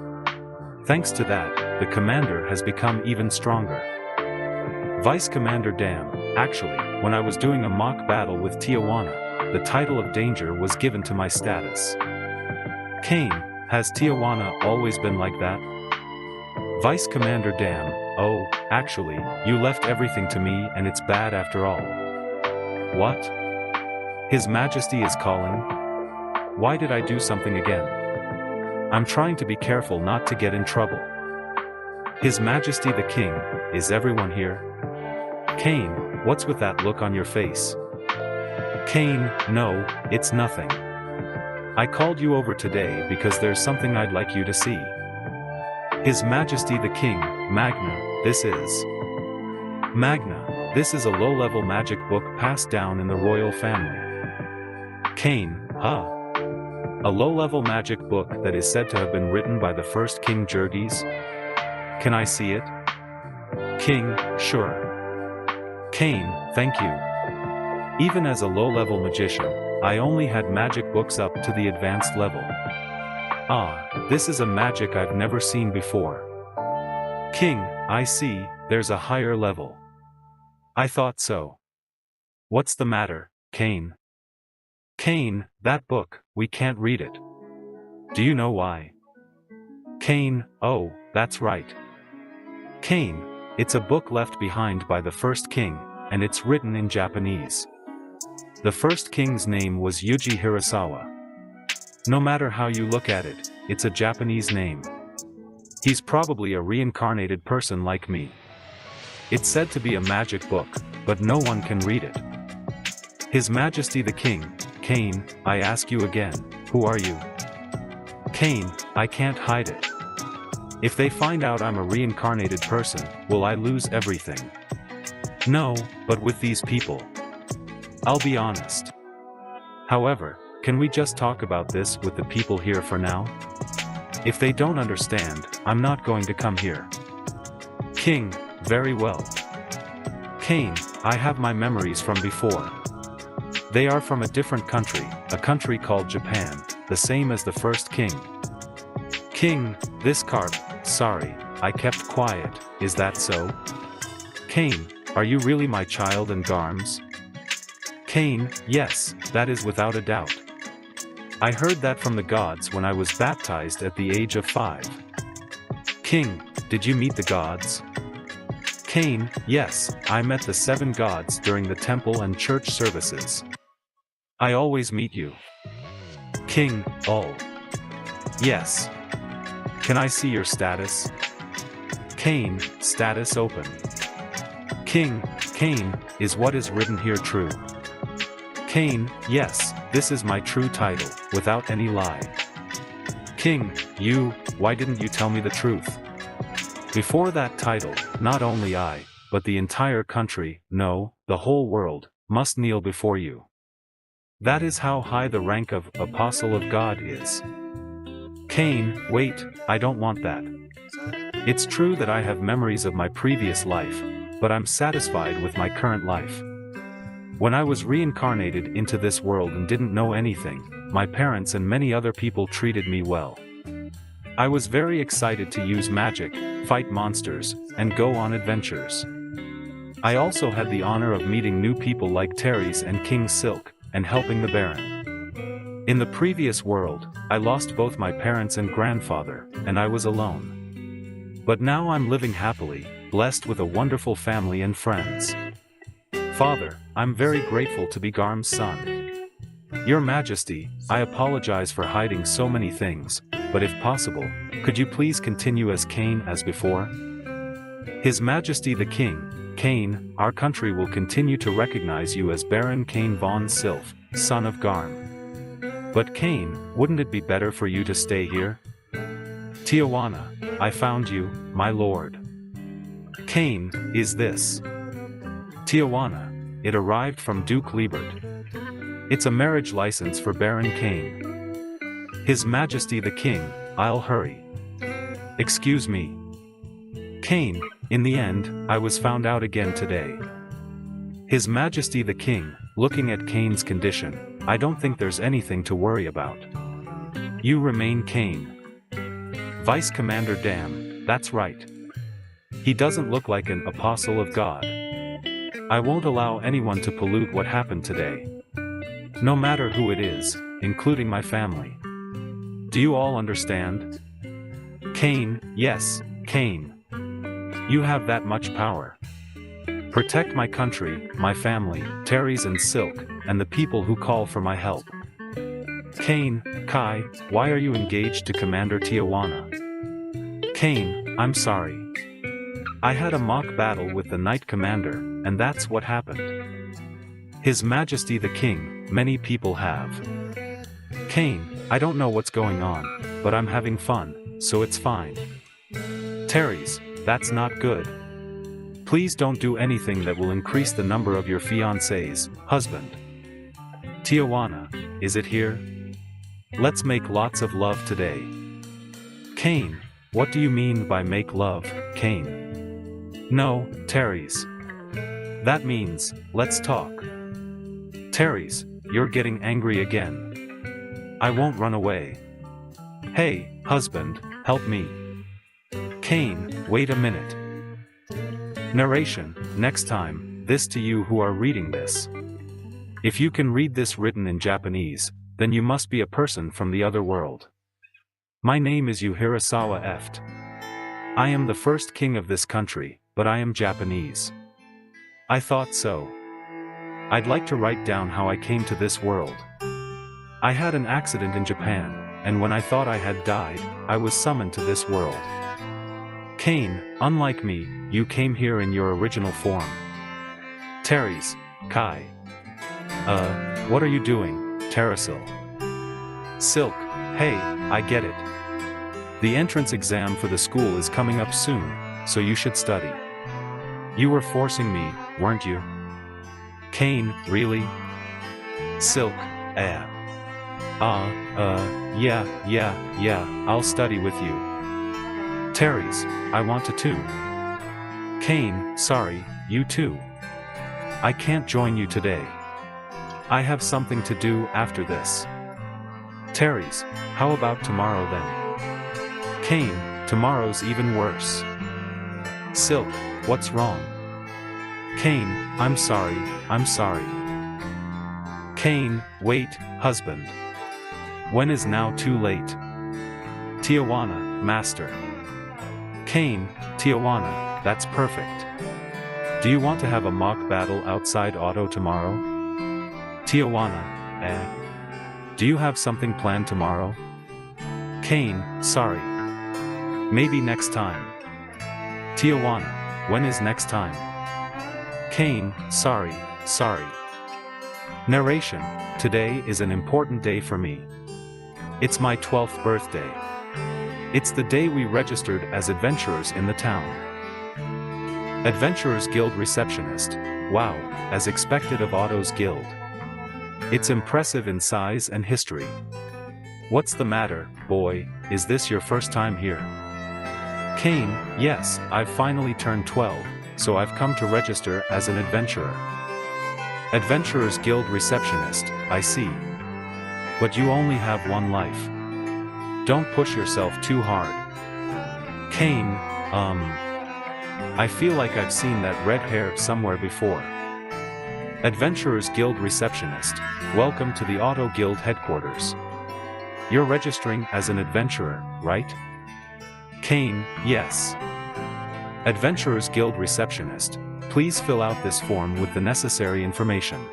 Thanks to that, the commander has become even stronger. Vice Commander Dam, actually, when I was doing a mock battle with Tijuana, the title of Danger was given to my status. Cain, has Tijuana always been like that? Vice Commander Dam, oh, actually, you left everything to me and it's bad after all. What? His Majesty is calling? Why did I do something again? I'm trying to be careful not to get in trouble. His Majesty the King, is everyone here? Cain, what's with that look on your face? Cain, no, it's nothing. I called you over today because there's something I'd like you to see. His Majesty the King, Magna, this is. Magna, this is a low-level magic book passed down in the royal family. Cain, huh? A low-level magic book that is said to have been written by the first King Gerdes? Can I see it? King, sure. Cain, thank you. Even as a low-level magician, I only had magic books up to the advanced level. Ah, this is a magic I've never seen before. King, I see, there's a higher level. I thought so. What's the matter, Cain? Cain, that book, we can't read it. Do you know why? Cain, oh, that's right. Cain, it's a book left behind by the first king, and it's written in Japanese. The first king's name was Yuji Hirasawa. No matter how you look at it, it's a Japanese name. He's probably a reincarnated person like me. It's said to be a magic book, but no one can read it. His Majesty the King, Cain, I ask you again, who are you? Cain, I can't hide it. If they find out I'm a reincarnated person, will I lose everything? No, but with these people, I'll be honest. However, can we just talk about this with the people here for now? If they don't understand, I'm not going to come here. King, very well. Cain, I have my memories from before. They are from a different country, a country called Japan, the same as the first king. King, this carp, sorry, I kept quiet, is that so? Cain, are you really my child and Garms? Cain, yes, that is without a doubt. I heard that from the gods when I was baptized at the age of 5. King, did you meet the gods? Cain, yes, I met the 7 gods during the temple and church services. I always meet you. King, oh. Yes. Can I see your status? Cain, status open. King, Cain, is what is written here true? Cain, yes, this is my true title, without any lie. King, why didn't you tell me the truth? Before that title, not only I, but the entire country, no, the whole world, must kneel before you. That is how high the rank of Apostle of God is. Cain, wait, I don't want that. It's true that I have memories of my previous life, but I'm satisfied with my current life. When I was reincarnated into this world and didn't know anything, my parents and many other people treated me well. I was very excited to use magic, fight monsters, and go on adventures. I also had the honor of meeting new people like Teres and King Silk, and helping the Baron. In the previous world, I lost both my parents and grandfather, and I was alone. But now I'm living happily, blessed with a wonderful family and friends. Father, I'm very grateful to be Garm's son. Your Majesty, I apologize for hiding so many things, but if possible, could you please continue as Cain as before? His Majesty the King, Cain, our country will continue to recognize you as Baron Cain von Silf, son of Garm. But Cain, wouldn't it be better for you to stay here? Tijuana, I found you, my lord. Cain, is this? Tijuana, it arrived from Duke Liebert. It's a marriage license for Baron Cain. His Majesty the King, I'll hurry. Excuse me. Cain, in the end, I was found out again today. His Majesty the King, looking at Cain's condition, I don't think there's anything to worry about. You remain Cain. Vice Commander Dam, that's right. He doesn't look like an apostle of God. I won't allow anyone to pollute what happened today. No matter who it is, including my family. Do you all understand? Cain, yes, Cain. You have that much power. Protect my country, my family, Teres and Silk, and the people who call for my help. Cain, Kai, why are you engaged to Commander Tijuana? Cain, I'm sorry. I had a mock battle with the Knight Commander, and that's what happened. His Majesty the King, many people have. Cain, I don't know what's going on, but I'm having fun, so it's fine. Teres, that's not good. Please don't do anything that will increase the number of your fiancés, husband. Tijuana, is it here? Let's make lots of love today. Cain, what do you mean by make love, Cain? No, Teres. That means, let's talk. Teres, you're getting angry again. I won't run away. Hey, husband, help me. Cain, wait a minute. Narration, next time, this to you who are reading this. If you can read this written in Japanese, then you must be a person from the other world. My name is Hirasawa Eft. I am the first king of this country, but I am Japanese. I thought so. I'd like to write down how I came to this world. I had an accident in Japan, and when I thought I had died, I was summoned to this world. Cain, unlike me, you came here in your original form. Teres, Kai. What are you doing, Terasil? Silk, hey, I get it. The entrance exam for the school is coming up soon, so you should study. You were forcing me, weren't you? Cain, really? Silk, yeah, I'll study with you. Teres, I want to too. Cain, sorry, you too. I can't join you today. I have something to do after this. Teres, how about tomorrow then? Cain, tomorrow's even worse. Silk, what's wrong? Cain, I'm sorry. Cain, wait, husband. When is now too late? Tijuana, master. Cain, Tijuana, that's perfect. Do you want to have a mock battle outside Auto tomorrow? Tijuana, Do you have something planned tomorrow? Cain, sorry. Maybe next time. Tijuana, when is next time? Cain, sorry. Narration, today is an important day for me. It's my 12th birthday. It's the day we registered as adventurers in the town. Adventurers Guild Receptionist, wow, as expected of Otto's guild. It's impressive in size and history. What's the matter, boy, is this your first time here? Cain, yes, I've finally turned 12, so I've come to register as an adventurer. Adventurers Guild Receptionist, I see. But you only have one life. Don't push yourself too hard. Cain, I feel like I've seen that red hair somewhere before. Adventurers Guild Receptionist, welcome to the Auto Guild headquarters. You're registering as an adventurer, right? Cain, yes. Adventurers Guild Receptionist, please fill out this form with the necessary information.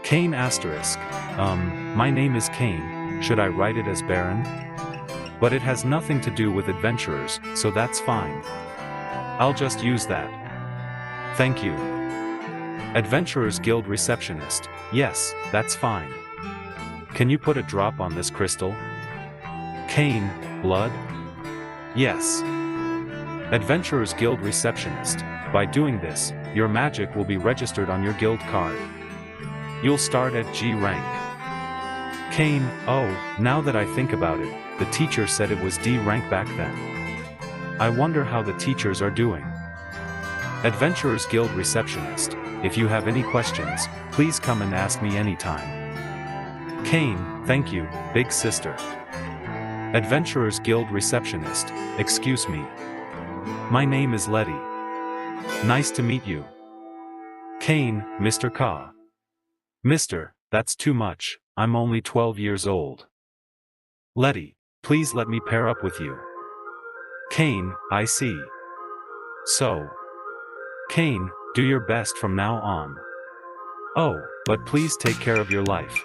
Cain asterisk, my name is Cain, should I write it as Baron? But it has nothing to do with adventurers, so that's fine. I'll just use that. Thank you. Adventurers Guild Receptionist, yes, that's fine. Can you put a drop on this crystal? Cain, blood? Yes. Adventurers Guild Receptionist, by doing this, your magic will be registered on your guild card. You'll start at G rank. Cain, oh, now that I think about it, the teacher said it was D rank back then. I wonder how the teachers are doing. Adventurers Guild Receptionist, if you have any questions, please come and ask me anytime. Cain, thank you, big sister. Adventurers Guild Receptionist, excuse me. My name is Letty. Nice to meet you. Cain, Mr. Ka. Mister, that's too much, I'm only 12 years old. Letty, please let me pair up with you. Cain, I see. So. Cain, do your best from now on. Oh, but please take care of your life.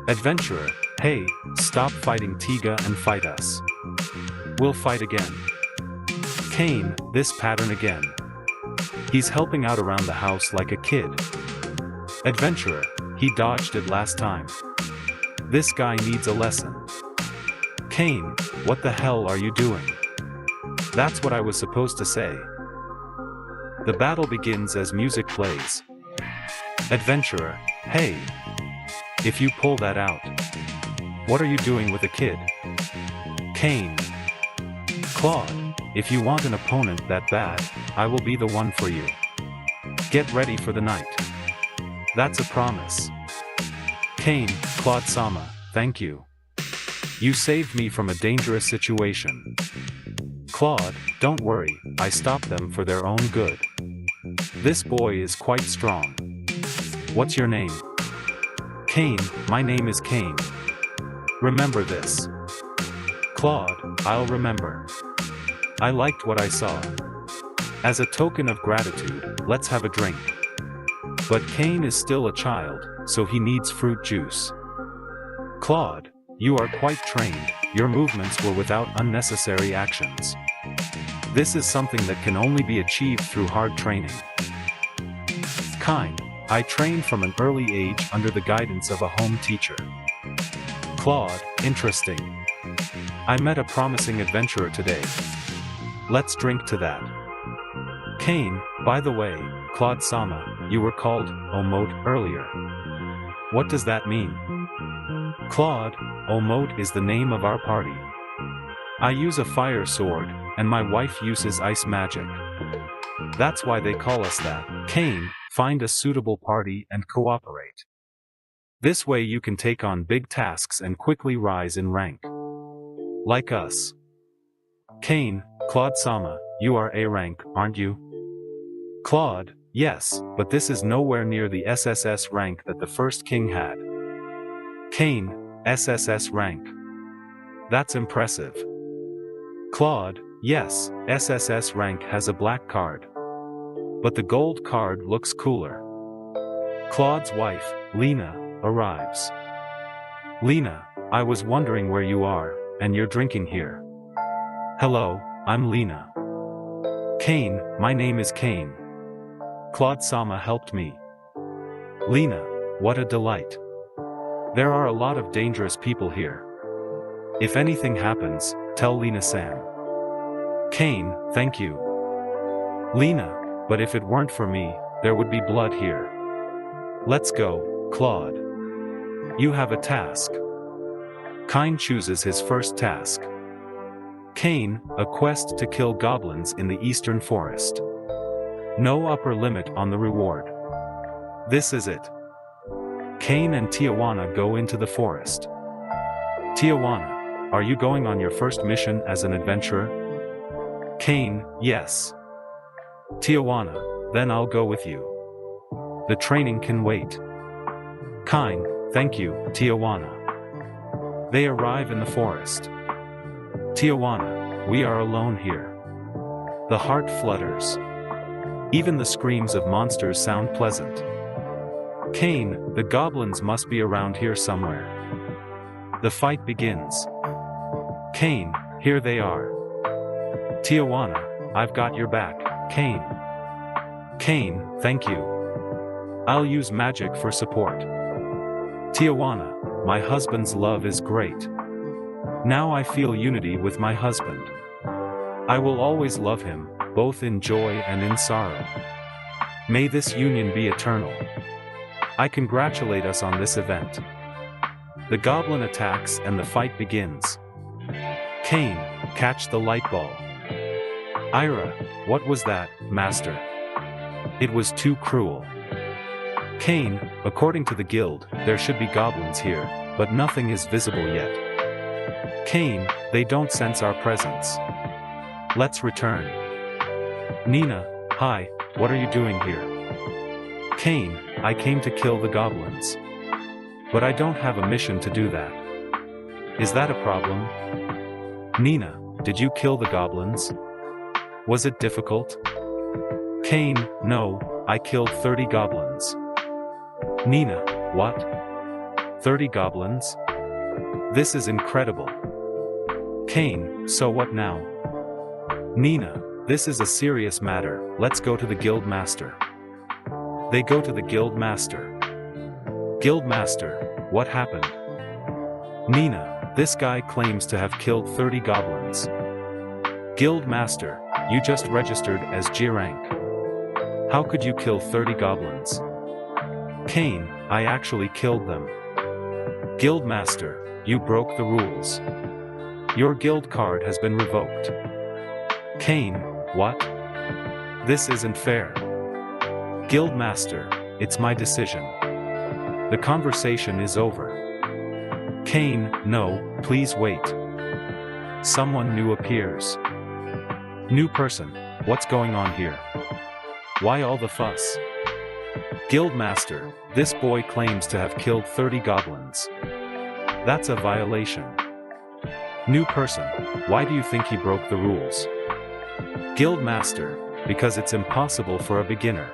Adventurer, hey, stop fighting Tiga and fight us. We'll fight again. Cain, this pattern again. He's helping out around the house like a kid. Adventurer, he dodged it last time. This guy needs a lesson. Cain, what the hell are you doing? That's what I was supposed to say. The battle begins as music plays. Adventurer, hey. If you pull that out. What are you doing with a kid? Cain. Claude, if you want an opponent that bad, I will be the one for you. Get ready for the night. That's a promise. Cain, Claude-sama, thank you. You saved me from a dangerous situation. Claude, don't worry, I stopped them for their own good. This boy is quite strong. What's your name? Cain, my name is Cain. Remember this. Claude, I'll remember. I liked what I saw. As a token of gratitude, let's have a drink. But Cain is still a child, so he needs fruit juice. Claude, you are quite trained, your movements were without unnecessary actions. This is something that can only be achieved through hard training. Cain, I trained from an early age under the guidance of a home teacher. Claude, interesting. I met a promising adventurer today. Let's drink to that. Cain, by the way, Claude Sama, you were called Omote earlier. What does that mean? Claude, Omote is the name of our party. I use a fire sword, and my wife uses ice magic. That's why they call us that. Cain, find a suitable party and cooperate. This way you can take on big tasks and quickly rise in rank. Like us. Cain, Claude Sama, you are A rank, aren't you? Claude, yes, but this is nowhere near the SSS rank that the first king had. Cain, SSS rank. That's impressive. Claude, yes, SSS rank has a black card. But the gold card looks cooler. Claude's wife, Lena, arrives. Lena, I was wondering where you are, and you're drinking here. Hello, I'm Lena. Cain, my name is Cain. Claude Sama helped me. Lena, what a delight. There are a lot of dangerous people here. If anything happens, tell Lena-san. Cain, thank you. Lena, but if it weren't for me, there would be blood here. Let's go, Claude. You have a task. Cain chooses his first task. Cain, a quest to kill goblins in the eastern forest. No upper limit on the reward. This is it. Cain and Tijuana go into the forest. Tijuana, are you going on your first mission as an adventurer? Cain, yes. Tijuana, then I'll go with you. The training can wait. Cain, thank you, Tijuana. They arrive in the forest. Tijuana, we are alone here. The heart flutters. Even the screams of monsters sound pleasant. Cain, the goblins must be around here somewhere. The fight begins. Cain, here they are. Tijuana, I've got your back, Cain. Cain, thank you. I'll use magic for support. Tijuana, my husband's love is great. Now I feel unity with my husband. I will always love him, both in joy and in sorrow. May this union be eternal. I congratulate us on this event. The goblin attacks and the fight begins. Cain, catch the light ball. Ira, what was that, master? It was too cruel. Cain, according to the guild, there should be goblins here, but nothing is visible yet. Cain, they don't sense our presence. Let's return. Nina, hi, what are you doing here? Cain, I came to kill the goblins. But I don't have a mission to do that. Is that a problem? Nina, did you kill the goblins? Was it difficult? Cain, no, I killed 30 goblins. Nina, what? 30 goblins? This is incredible. Cain, so what now? Nina, this is a serious matter, let's go to the guild master. They go to the guild master. Guild master, what happened? Nina, this guy claims to have killed 30 goblins. Guild master, you just registered as G rank. How could you kill 30 goblins? Cain, I actually killed them. Guild master, you broke the rules. Your guild card has been revoked. Cain, what? This isn't fair. Guild master, it's my decision. The conversation is over. Cain, no, please wait. Someone new appears. New person, what's going on here? Why all the fuss? Guildmaster, this boy claims to have killed 30 goblins. That's a violation. New person, why do you think he broke the rules? Guildmaster, because it's impossible for a beginner.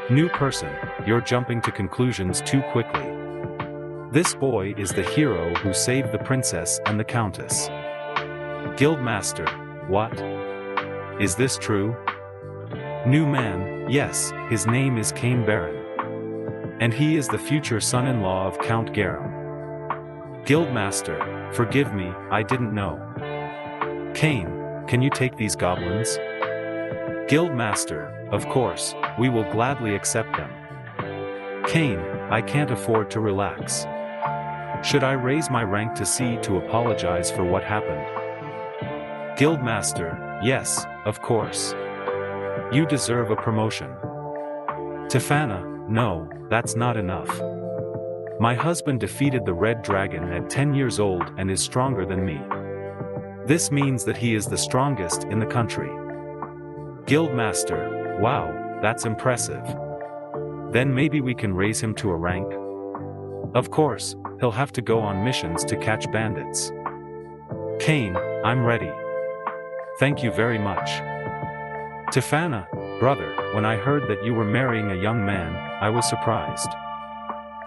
New person, you're jumping to conclusions too quickly. This boy is the hero who saved the princess and the countess. Guildmaster, what? Is this true? New man, yes, his name is Cain Baron. And he is the future son-in-law of Count Garum. Guildmaster, forgive me, I didn't know. Cain, can you take these goblins? Guildmaster, of course, we will gladly accept them. Cain, I can't afford to relax. Should I raise my rank to C to apologize for what happened? Guildmaster, yes, of course. You deserve a promotion. Tefana, no, that's not enough. My husband defeated the Red Dragon at 10 years old and is stronger than me. This means that he is the strongest in the country. Guildmaster, wow, that's impressive. Then maybe we can raise him to a rank? Of course, he'll have to go on missions to catch bandits. Cain, I'm ready. Thank you very much. Tefana, brother, when I heard that you were marrying a young man, I was surprised.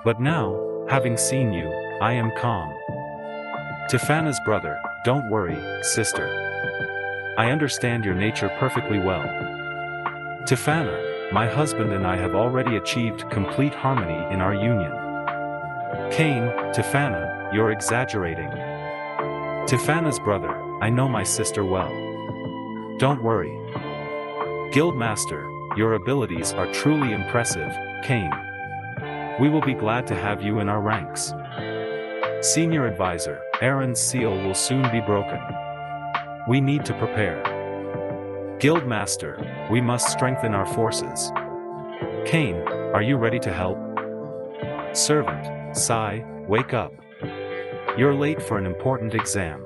But now, having seen you, I am calm. Tefana's brother, don't worry, sister. I understand your nature perfectly well. Tefana, my husband and I have already achieved complete harmony in our union. Cain, Tefana, you're exaggerating. Tefana's brother, I know my sister well. Don't worry. Guildmaster, your abilities are truly impressive, Cain. We will be glad to have you in our ranks. Senior advisor, Aaron's seal will soon be broken. We need to prepare. Guildmaster, we must strengthen our forces. Cain, are you ready to help? Servant, Sai, wake up. You're late for an important exam.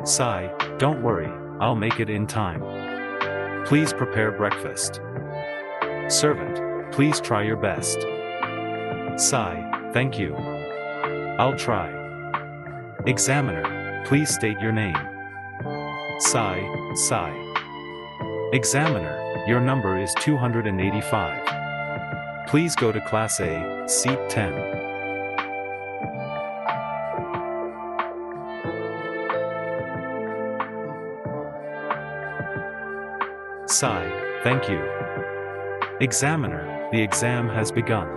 Sai, don't worry, I'll make it in time. Please prepare breakfast. Servant, please try your best. Sai, thank you. I'll try. Examiner, please state your name. Sai. Examiner, your number is 285. Please go to Class A, Seat 10. Sai, thank you. Examiner, the exam has begun.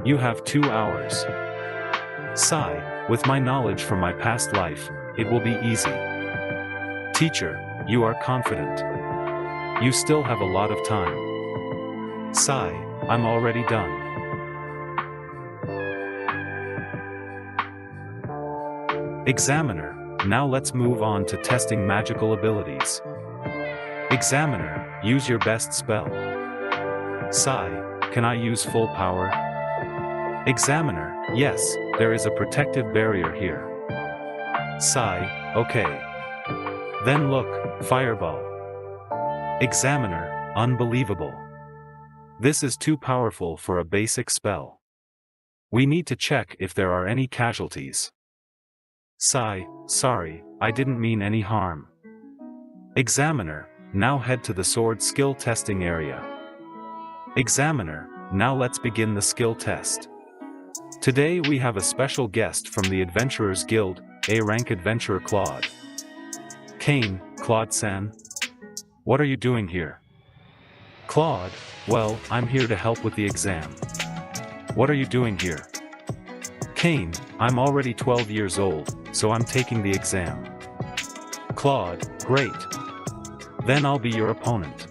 You have 2 hours. Sai, with my knowledge from my past life, it will be easy. Teacher, you are confident. You still have a lot of time. Sai, I'm already done. Examiner, now let's move on to testing magical abilities. Examiner, use your best spell. Sai, can I use full power? Examiner, yes, there is a protective barrier here. Sai, okay. Then look, fireball. Examiner, unbelievable. This is too powerful for a basic spell. We need to check if there are any casualties. Sai, sorry, I didn't mean any harm. Examiner, now head to the sword skill testing area. Examiner, now let's begin the skill test. Today we have a special guest from the Adventurers Guild, A-rank adventurer Claude. Cain, Claude-san. What are you doing here? Claude, well, I'm here to help with the exam. What are you doing here? Cain, I'm already 12 years old, so I'm taking the exam. Claude, great. Then I'll be your opponent.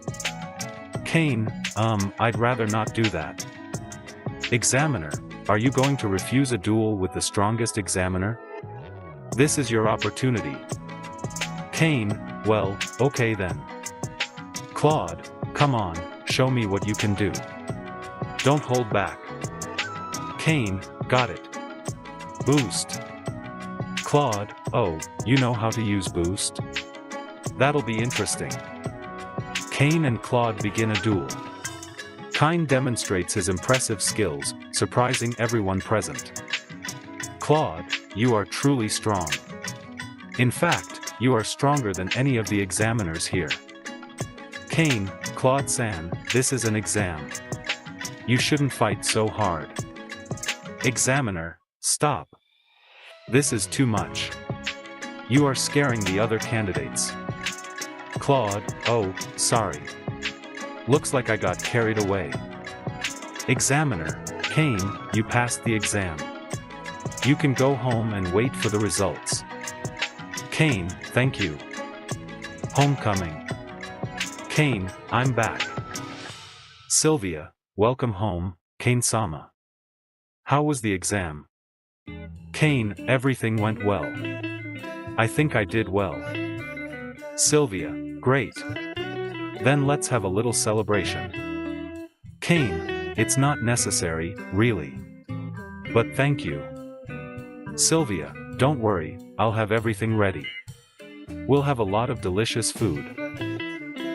Cain, I'd rather not do that. Examiner, are you going to refuse a duel with the strongest examiner? This is your opportunity. Cain, well, okay then. Claude, come on, show me what you can do. Don't hold back. Cain, got it. Boost. Claude, oh, you know how to use boost? That'll be interesting. Cain and Claude begin a duel. Cain demonstrates his impressive skills, surprising everyone present. Claude, you are truly strong. In fact, you are stronger than any of the examiners here. Cain, Claude-san, this is an exam. You shouldn't fight so hard. Examiner, stop. This is too much. You are scaring the other candidates. Claude, oh, sorry. Looks like I got carried away. Examiner, Cain, you passed the exam. You can go home and wait for the results. Cain, thank you. Homecoming. Cain, I'm back. Sylvia, welcome home, Cain-sama. How was the exam? Cain, everything went well. I think I did well. Sylvia, great. Then let's have a little celebration. Cain, it's not necessary, really. But thank you. Sylvia, don't worry, I'll have everything ready. We'll have a lot of delicious food.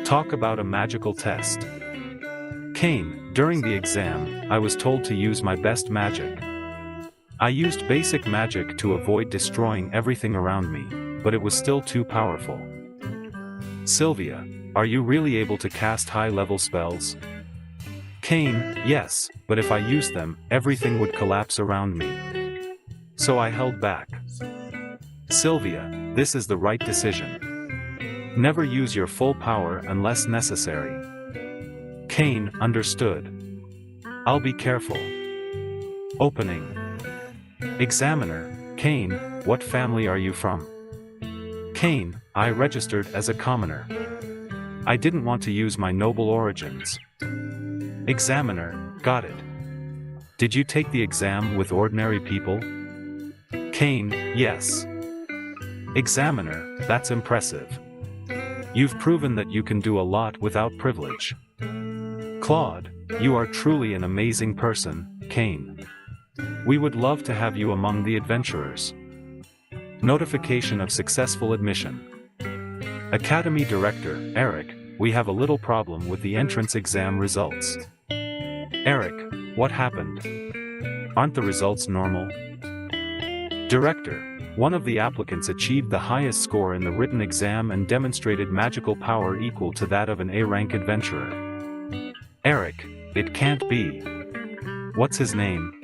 Talk about a magical test. Cain, during the exam, I was told to use my best magic. I used basic magic to avoid destroying everything around me, but it was still too powerful. Sylvia, are you really able to cast high-level spells? Cain, yes, but if I used them, everything would collapse around me. So I held back. Sylvia, this is the right decision. Never use your full power unless necessary. Cain, understood. I'll be careful. Opening. Examiner, Cain, what family are you from? Cain, I registered as a commoner. I didn't want to use my noble origins. Examiner, got it. Did you take the exam with ordinary people? Cain, yes. Examiner, that's impressive. You've proven that you can do a lot without privilege. Claude, you are truly an amazing person, Cain. We would love to have you among the adventurers. Notification of successful admission. Academy Director, Eric, we have a little problem with the entrance exam results. Eric, what happened? Aren't the results normal? Director, one of the applicants achieved the highest score in the written exam and demonstrated magical power equal to that of an A-rank adventurer. Eric, it can't be. What's his name?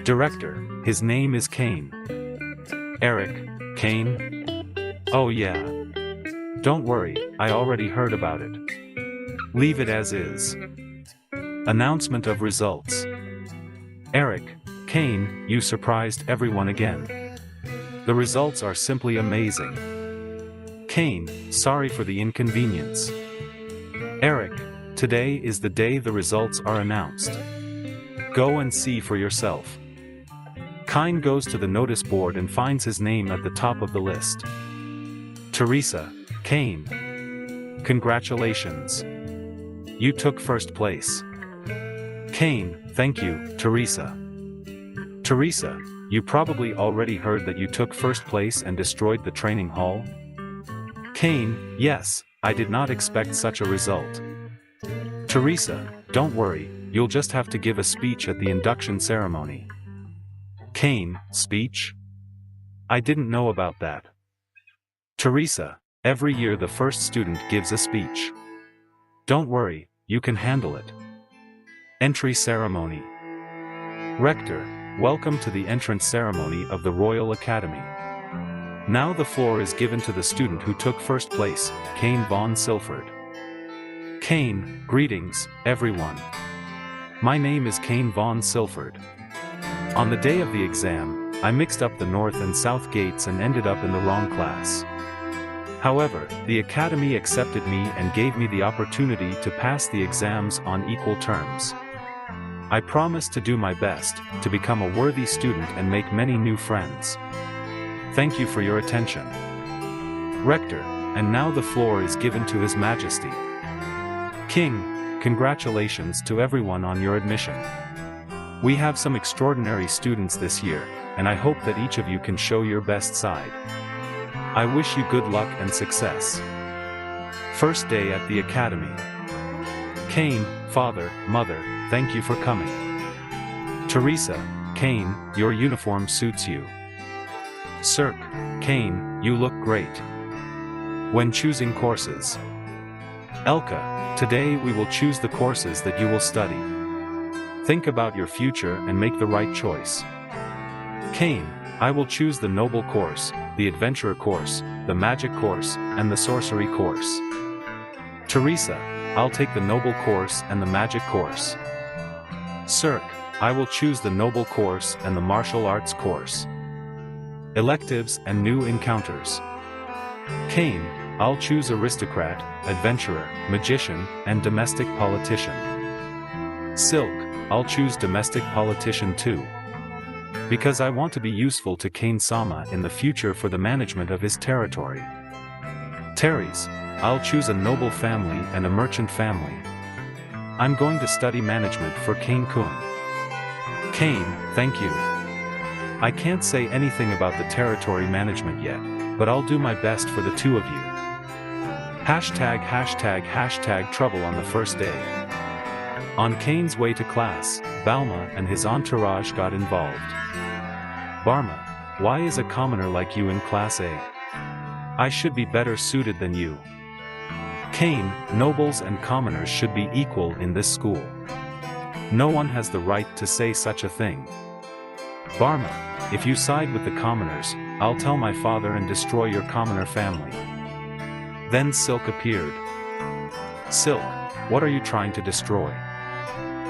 Director, his name is Cain. Eric, Cain? Oh yeah. Don't worry, I already heard about it. Leave it as is. Announcement of results. Eric, Cain, you surprised everyone again. The results are simply amazing. Cain, sorry for the inconvenience. Eric, today is the day the results are announced. Go and see for yourself. Cain goes to the notice board and finds his name at the top of the list. Teresa, Cain. Congratulations. You took first place. Cain, thank you, Teresa. Teresa, you probably already heard that you took first place and destroyed the training hall? Cain, yes, I did not expect such a result. Teresa, don't worry, you'll just have to give a speech at the induction ceremony. Cain, speech? I didn't know about that. Teresa, every year the first student gives a speech. Don't worry, you can handle it. Entry ceremony. Rector, welcome to the entrance ceremony of the Royal Academy. Now the floor is given to the student who took first place, Cain von Silford. Cain, greetings, everyone. My name is Cain von Silford. On the day of the exam, I mixed up the north and south gates and ended up in the wrong class. However, the Academy accepted me and gave me the opportunity to pass the exams on equal terms. I promise to do my best, to become a worthy student and make many new friends. Thank you for your attention. Rector, and now the floor is given to His Majesty. King, congratulations to everyone on your admission. We have some extraordinary students this year, and I hope that each of you can show your best side. I wish you good luck and success. First day at the academy. Cain, father, mother, thank you for coming. Teresa, Cain, your uniform suits you. Cirque, Cain, you look great. When choosing courses. Elka, today we will choose the courses that you will study. Think about your future and make the right choice. Cain, I will choose the noble course, the adventurer course, the magic course, and the sorcery course. Teresa, I'll take the noble course and the magic course. Cirque, I will choose the noble course and the martial arts course. Electives and new encounters. Cain, I'll choose aristocrat, adventurer, magician, and domestic politician. Silk, I'll choose domestic politician too. Because I want to be useful to Cain-sama in the future for the management of his territory. Teres, I'll choose a noble family and a merchant family. I'm going to study management for Cain-kun. Cain, thank you. I can't say anything about the territory management yet, but I'll do my best for the two of you. #### trouble on the first day. On Cain's way to class, Balma and his entourage got involved. Barma, why is a commoner like you in Class A? I should be better suited than you. Cain, nobles and commoners should be equal in this school. No one has the right to say such a thing. Barma, if you side with the commoners, I'll tell my father and destroy your commoner family. Then Silk appeared. Silk, what are you trying to destroy?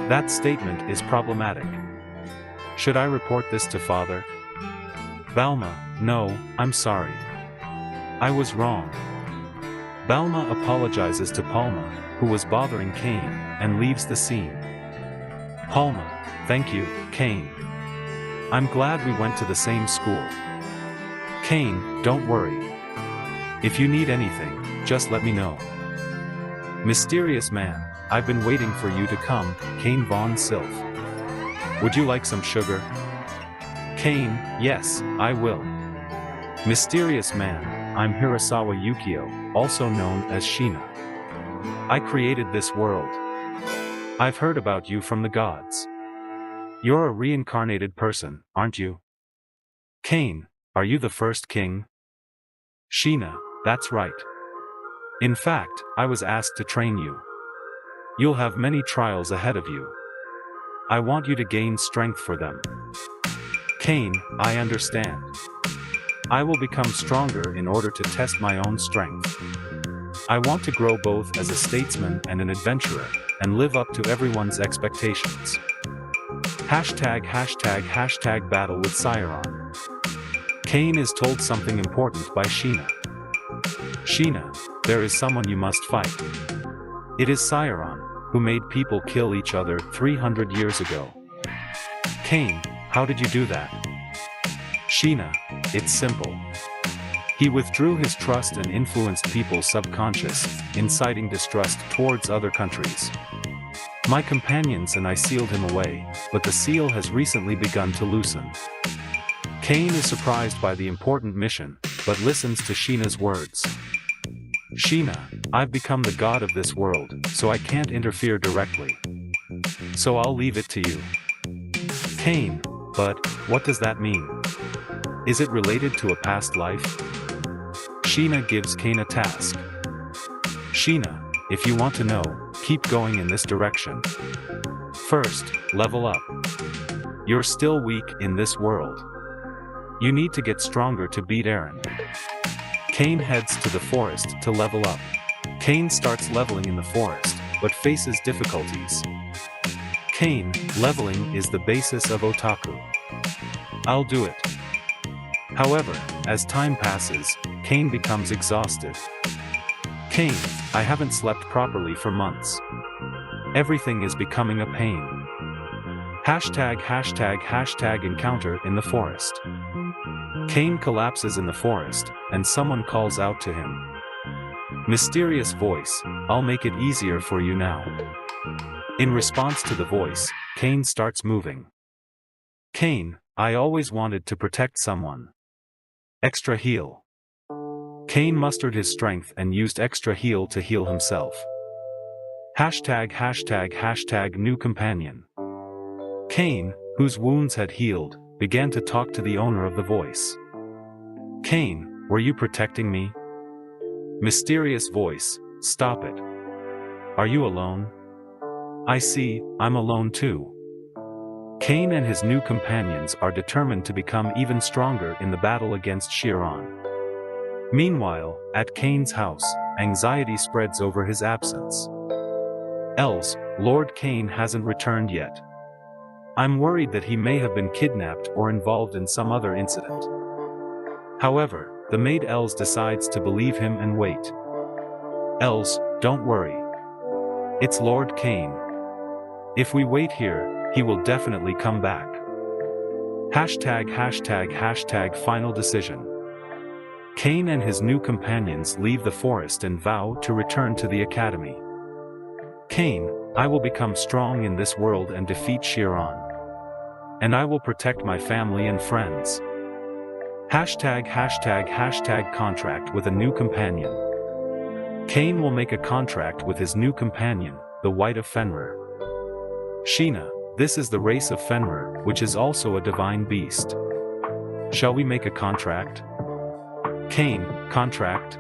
That statement is problematic. Should I report this to father? Balma, no, I'm sorry. I was wrong. Balma apologizes to Palma, who was bothering Cain, and leaves the scene. Palma, thank you, Cain. I'm glad we went to the same school. Cain, don't worry. If you need anything, just let me know. Mysterious man, I've been waiting for you to come, Cain von Sylph. Would you like some sugar? Cain, yes, I will. Mysterious man, I'm Hirasawa Yukio, also known as Sheena. I created this world. I've heard about you from the gods. You're a reincarnated person, aren't you? Cain, are you the first king? Sheena, that's right. In fact, I was asked to train you. You'll have many trials ahead of you. I want you to gain strength for them. Cain, I understand. I will become stronger in order to test my own strength. I want to grow both as a statesman and an adventurer, and live up to everyone's expectations. #### battle with Sciron. Cain is told something important by Sheena. Sheena, there is someone you must fight. It is Sciron, who made people kill each other 300 years ago. Cain, how did you do that? Sheena, it's simple. He withdrew his trust and influenced people's subconscious, inciting distrust towards other countries. My companions and I sealed him away, but the seal has recently begun to loosen. Cain is surprised by the important mission, but listens to Sheena's words. Sheena, I've become the god of this world, so I can't interfere directly. So I'll leave it to you. Cain, but what does that mean? Is it related to a past life? Sheena gives Cain a task. Sheena, if you want to know, keep going in this direction. First, level up. You're still weak in this world. You need to get stronger to beat Eren. Cain heads to the forest to level up. Cain starts leveling in the forest, but faces difficulties. Cain, leveling is the basis of otaku. I'll do it. However, as time passes, Cain becomes exhausted. Cain, I haven't slept properly for months. Everything is becoming a pain. #### encounter in the forest. Cain collapses in the forest, and someone calls out to him. Mysterious voice, I'll make it easier for you now. In response to the voice, Cain starts moving. Cain, I always wanted to protect someone. Extra heal. Cain mustered his strength and used extra heal to heal himself. #### new companion. Cain, whose wounds had healed, began to talk to the owner of the voice. Cain, were you protecting me? Mysterious voice, stop it. Are you alone? I see, I'm alone too. Cain and his new companions are determined to become even stronger in the battle against Chiron. Meanwhile, at Cain's house, anxiety spreads over his absence. Els, Lord Cain hasn't returned yet. I'm worried that he may have been kidnapped or involved in some other incident. However, the maid Els decides to believe him and wait. Els, don't worry. It's Lord Cain. If we wait here, he will definitely come back. #### final decision. Cain and his new companions leave the forest and vow to return to the academy. Cain, I will become strong in this world and defeat Chiron. And I will protect my family and friends. #### contract with a new companion. Cain will make a contract with his new companion, the White of Fenrir. Sheena, this is the race of Fenrir, which is also a divine beast. Shall we make a contract? Cain, contract?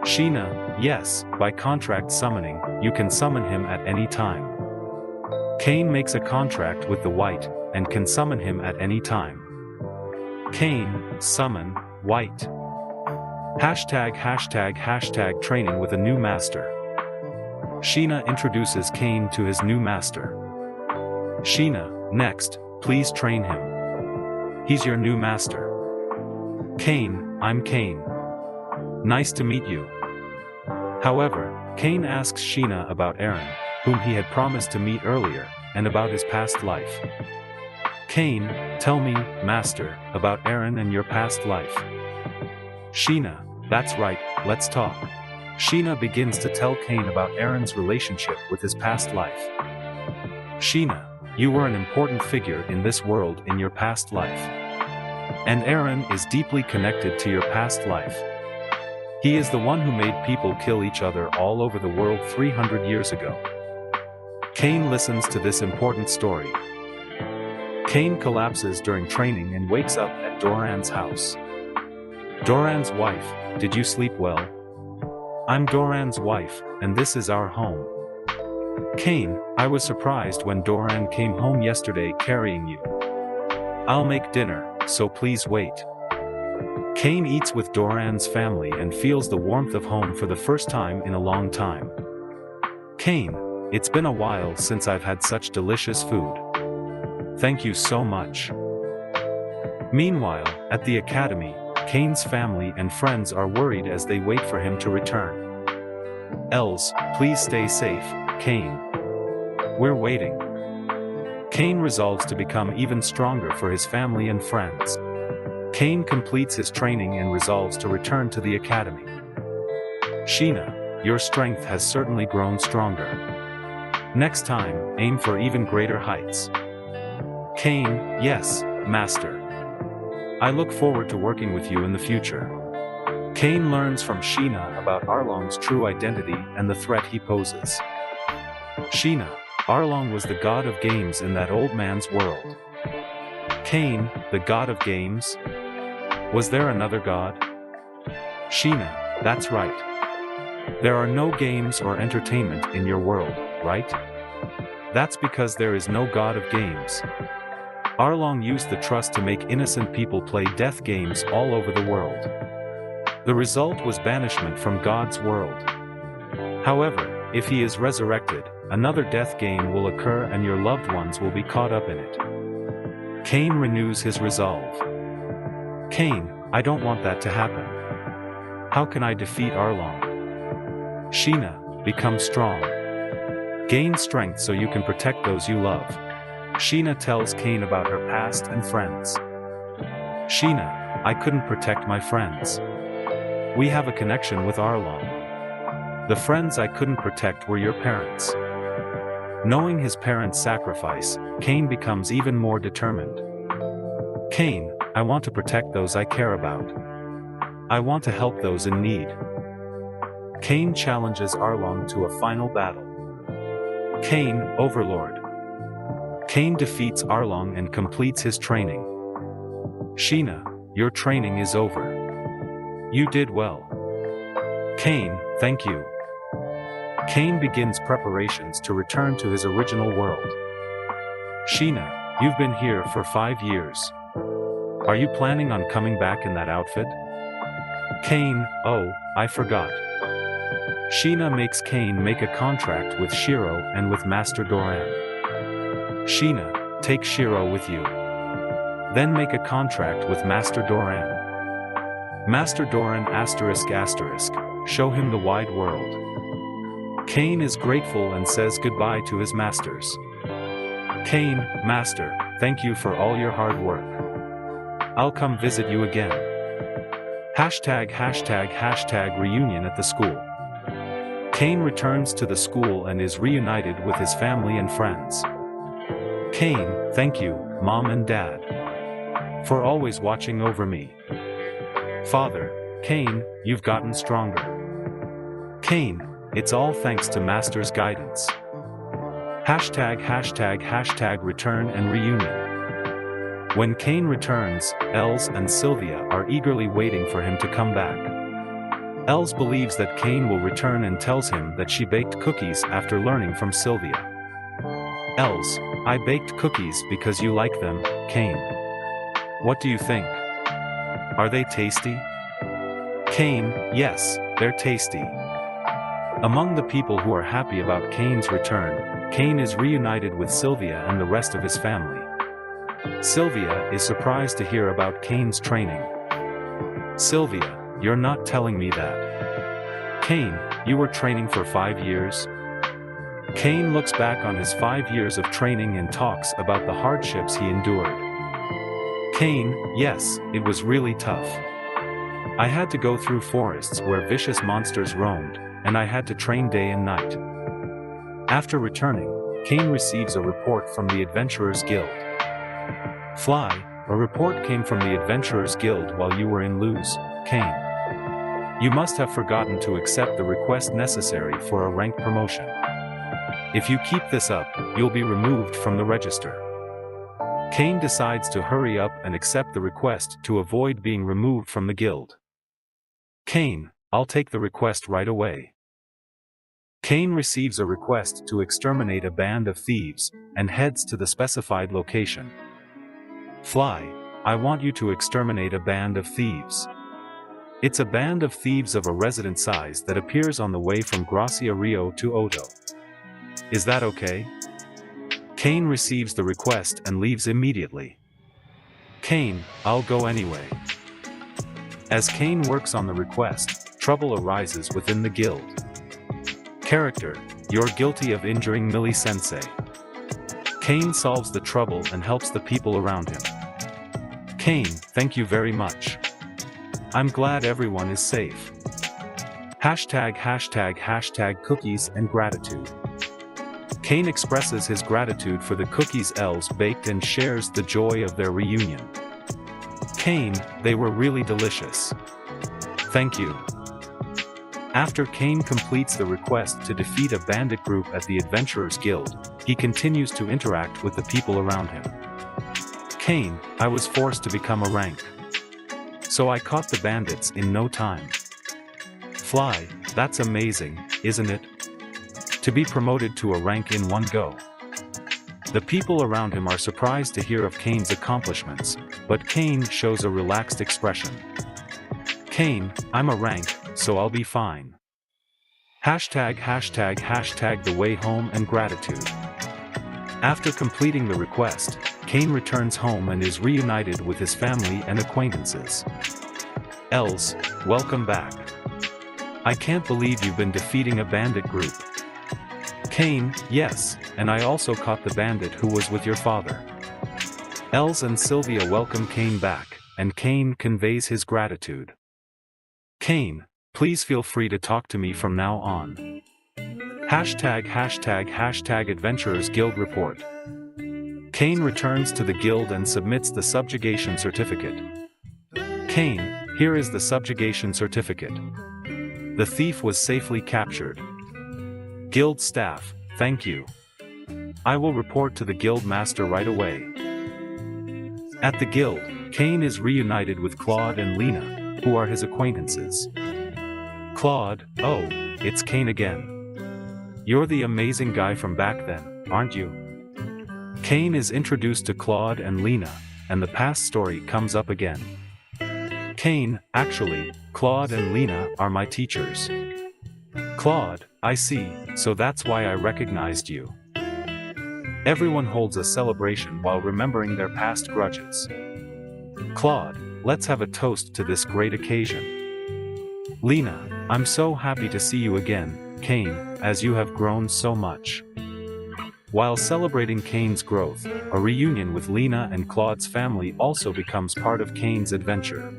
Sheena, yes, by contract summoning, you can summon him at any time. Cain makes a contract with the White, and can summon him at any time. Cain, summon, White. #### training with a new master. Sheena introduces Cain to his new master. Sheena, next, please train him. He's your new master. Cain, I'm Cain. Nice to meet you. However, Cain asks Sheena about Aaron, whom he had promised to meet earlier, and about his past life. Cain, tell me, master, about Aaron and your past life. Sheena, that's right, let's talk. Sheena begins to tell Cain about Aaron's relationship with his past life. Sheena, you were an important figure in this world in your past life. And Aaron is deeply connected to your past life. He is the one who made people kill each other all over the world 300 years ago. Cain listens to this important story. Cain collapses during training and wakes up at Doran's house. Doran's wife, did you sleep well? I'm Doran's wife, and this is our home. Cain, I was surprised when Doran came home yesterday carrying you. I'll make dinner, so please wait. Cain eats with Doran's family and feels the warmth of home for the first time in a long time. Cain, it's been a while since I've had such delicious food. Thank you so much. Meanwhile, at the academy, Cain's family and friends are worried as they wait for him to return. Els, please stay safe, Cain. We're waiting. Cain resolves to become even stronger for his family and friends. Cain completes his training and resolves to return to the academy. Sheena, your strength has certainly grown stronger. Next time, aim for even greater heights. Cain, yes, master. I look forward to working with you in the future. Cain learns from Sheena about Arlong's true identity and the threat he poses. Sheena, Arlong was the god of games in that old man's world. Cain, the god of games? Was there another god? Sheena, that's right. There are no games or entertainment in your world, right? That's because there is no god of games. Arlong used the trust to make innocent people play death games all over the world. The result was banishment from God's world. However, if he is resurrected, another death game will occur and your loved ones will be caught up in it. Cain renews his resolve. Cain, I don't want that to happen. How can I defeat Arlong? Sheena, become strong. Gain strength so you can protect those you love. Sheena tells Cain about her past and friends. Sheena, I couldn't protect my friends. We have a connection with Arlong. The friends I couldn't protect were your parents. Knowing his parents' sacrifice, Cain becomes even more determined. Cain, I want to protect those I care about. I want to help those in need. Cain challenges Arlong to a final battle. Cain, Overlord. Cain defeats Arlong and completes his training. Sheena, your training is over. You did well. Cain, thank you. Cain begins preparations to return to his original world. Sheena, you've been here for 5 years. Are you planning on coming back in that outfit? Cain, oh, I forgot. Sheena makes Cain make a contract with Shiro and with Master Doran. Sheena, take Shiro with you. Then make a contract with Master Doran. Master Doran ***, show him the wide world. Cain is grateful and says goodbye to his masters. Cain, Master, thank you for all your hard work. I'll come visit you again. #reunion at the school. Cain returns to the school and is reunited with his family and friends. Cain, thank you, Mom and Dad, for always watching over me. Father, Cain, you've gotten stronger. Cain, it's all thanks to Master's guidance. #return and reunion. When Cain returns, Els and Sylvia are eagerly waiting for him to come back. Els believes that Cain will return and tells him that she baked cookies after learning from Sylvia. Els, I baked cookies because you like them, Cain. What do you think? Are they tasty? Cain, yes, they're tasty. Among the people who are happy about Cain's return, Cain is reunited with Sylvia and the rest of his family. Sylvia is surprised to hear about Cain's training. Sylvia, you're not telling me that. Cain, you were training for 5 years? Cain looks back on his 5 years of training and talks about the hardships he endured. Cain, yes, it was really tough. I had to go through forests where vicious monsters roamed, and I had to train day and night. After returning, Cain receives a report from the Adventurers Guild. Fly, a report came from the Adventurers Guild while you were in Luz, Cain. You must have forgotten to accept the request necessary for a rank promotion. If you keep this up, you'll be removed from the register. Cain decides to hurry up and accept the request to avoid being removed from the guild. Cain, I'll take the request right away. Cain receives a request to exterminate a band of thieves, and heads to the specified location. Fly, I want you to exterminate a band of thieves. It's a band of thieves of a resident size that appears on the way from Gracia Rio to Odo. Is that okay? Cain receives the request and leaves immediately. Cain, I'll go anyway. As Cain works on the request, trouble arises within the guild. Character, you're guilty of injuring Millie-sensei. Cain solves the trouble and helps the people around him. Cain, thank you very much. I'm glad everyone is safe. #cookies and gratitude. Cain expresses his gratitude for the cookies Els baked and shares the joy of their reunion. Cain, they were really delicious. Thank you. After Cain completes the request to defeat a bandit group at the Adventurers Guild, he continues to interact with the people around him. Cain, I was forced to become a rank. So I caught the bandits in no time. Fly, that's amazing, isn't it? To be promoted to a rank in one go. The people around him are surprised to hear of Cain's accomplishments, but Cain shows a relaxed expression. Cain, I'm a rank, so I'll be fine. #the way home and gratitude. After completing the request, Cain returns home and is reunited with his family and acquaintances. Els, welcome back. I can't believe you've been defeating a bandit group. Cain, yes, and I also caught the bandit who was with your father. Els and Sylvia welcome Cain back, and Cain conveys his gratitude. Cain, please feel free to talk to me from now on. ### Adventurers Guild Report. Cain returns to the guild and submits the subjugation certificate. Cain, here is the subjugation certificate. The thief was safely captured. Guild staff, thank you. I will report to the guild master right away. At the guild, Cain is reunited with Claude and Lena, who are his acquaintances. Claude, oh, it's Cain again. You're the amazing guy from back then, aren't you? Cain is introduced to Claude and Lena, and the past story comes up again. Cain, actually, Claude and Lena are my teachers. Claude, I see, so that's why I recognized you. Everyone holds a celebration while remembering their past grudges. Claude, let's have a toast to this great occasion. Lena, I'm so happy to see you again, Cain, as you have grown so much. While celebrating Cain's growth, a reunion with Lena and Claude's family also becomes part of Cain's adventure.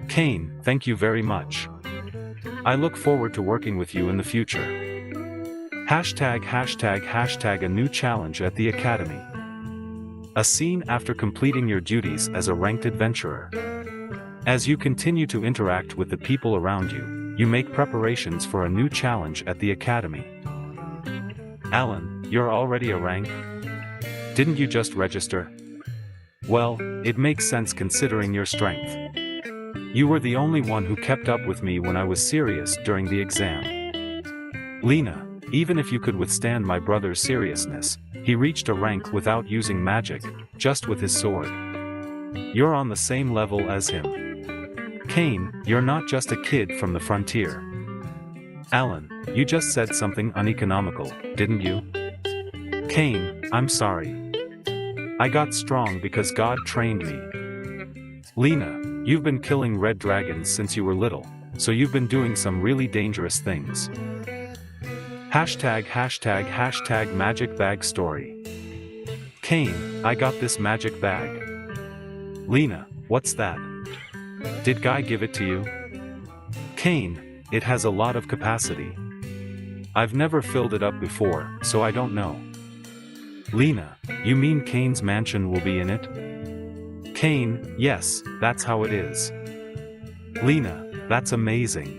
Cain, thank you very much. I look forward to working with you in the future. ### A new challenge at the Academy. A scene after completing your duties as a ranked adventurer. As you continue to interact with the people around you, you make preparations for a new challenge at the Academy. Alan, you're already a rank? Didn't you just register? Well, it makes sense considering your strength. You were the only one who kept up with me when I was serious during the exam. Lena, even if you could withstand my brother's seriousness, he reached a rank without using magic, just with his sword. You're on the same level as him. Cain, you're not just a kid from the frontier. Alan, you just said something uneconomical, didn't you? Cain, I'm sorry. I got strong because God trained me. Lena, you've been killing red dragons since you were little, so you've been doing some really dangerous things. ### Magic Bag Story. Cain, I got this magic bag. Lena, what's that? Did Guy give it to you? Cain, it has a lot of capacity. I've never filled it up before, so I don't know. Lena, you mean Cain's mansion will be in it? Cain, yes, that's how it is. Lena, that's amazing.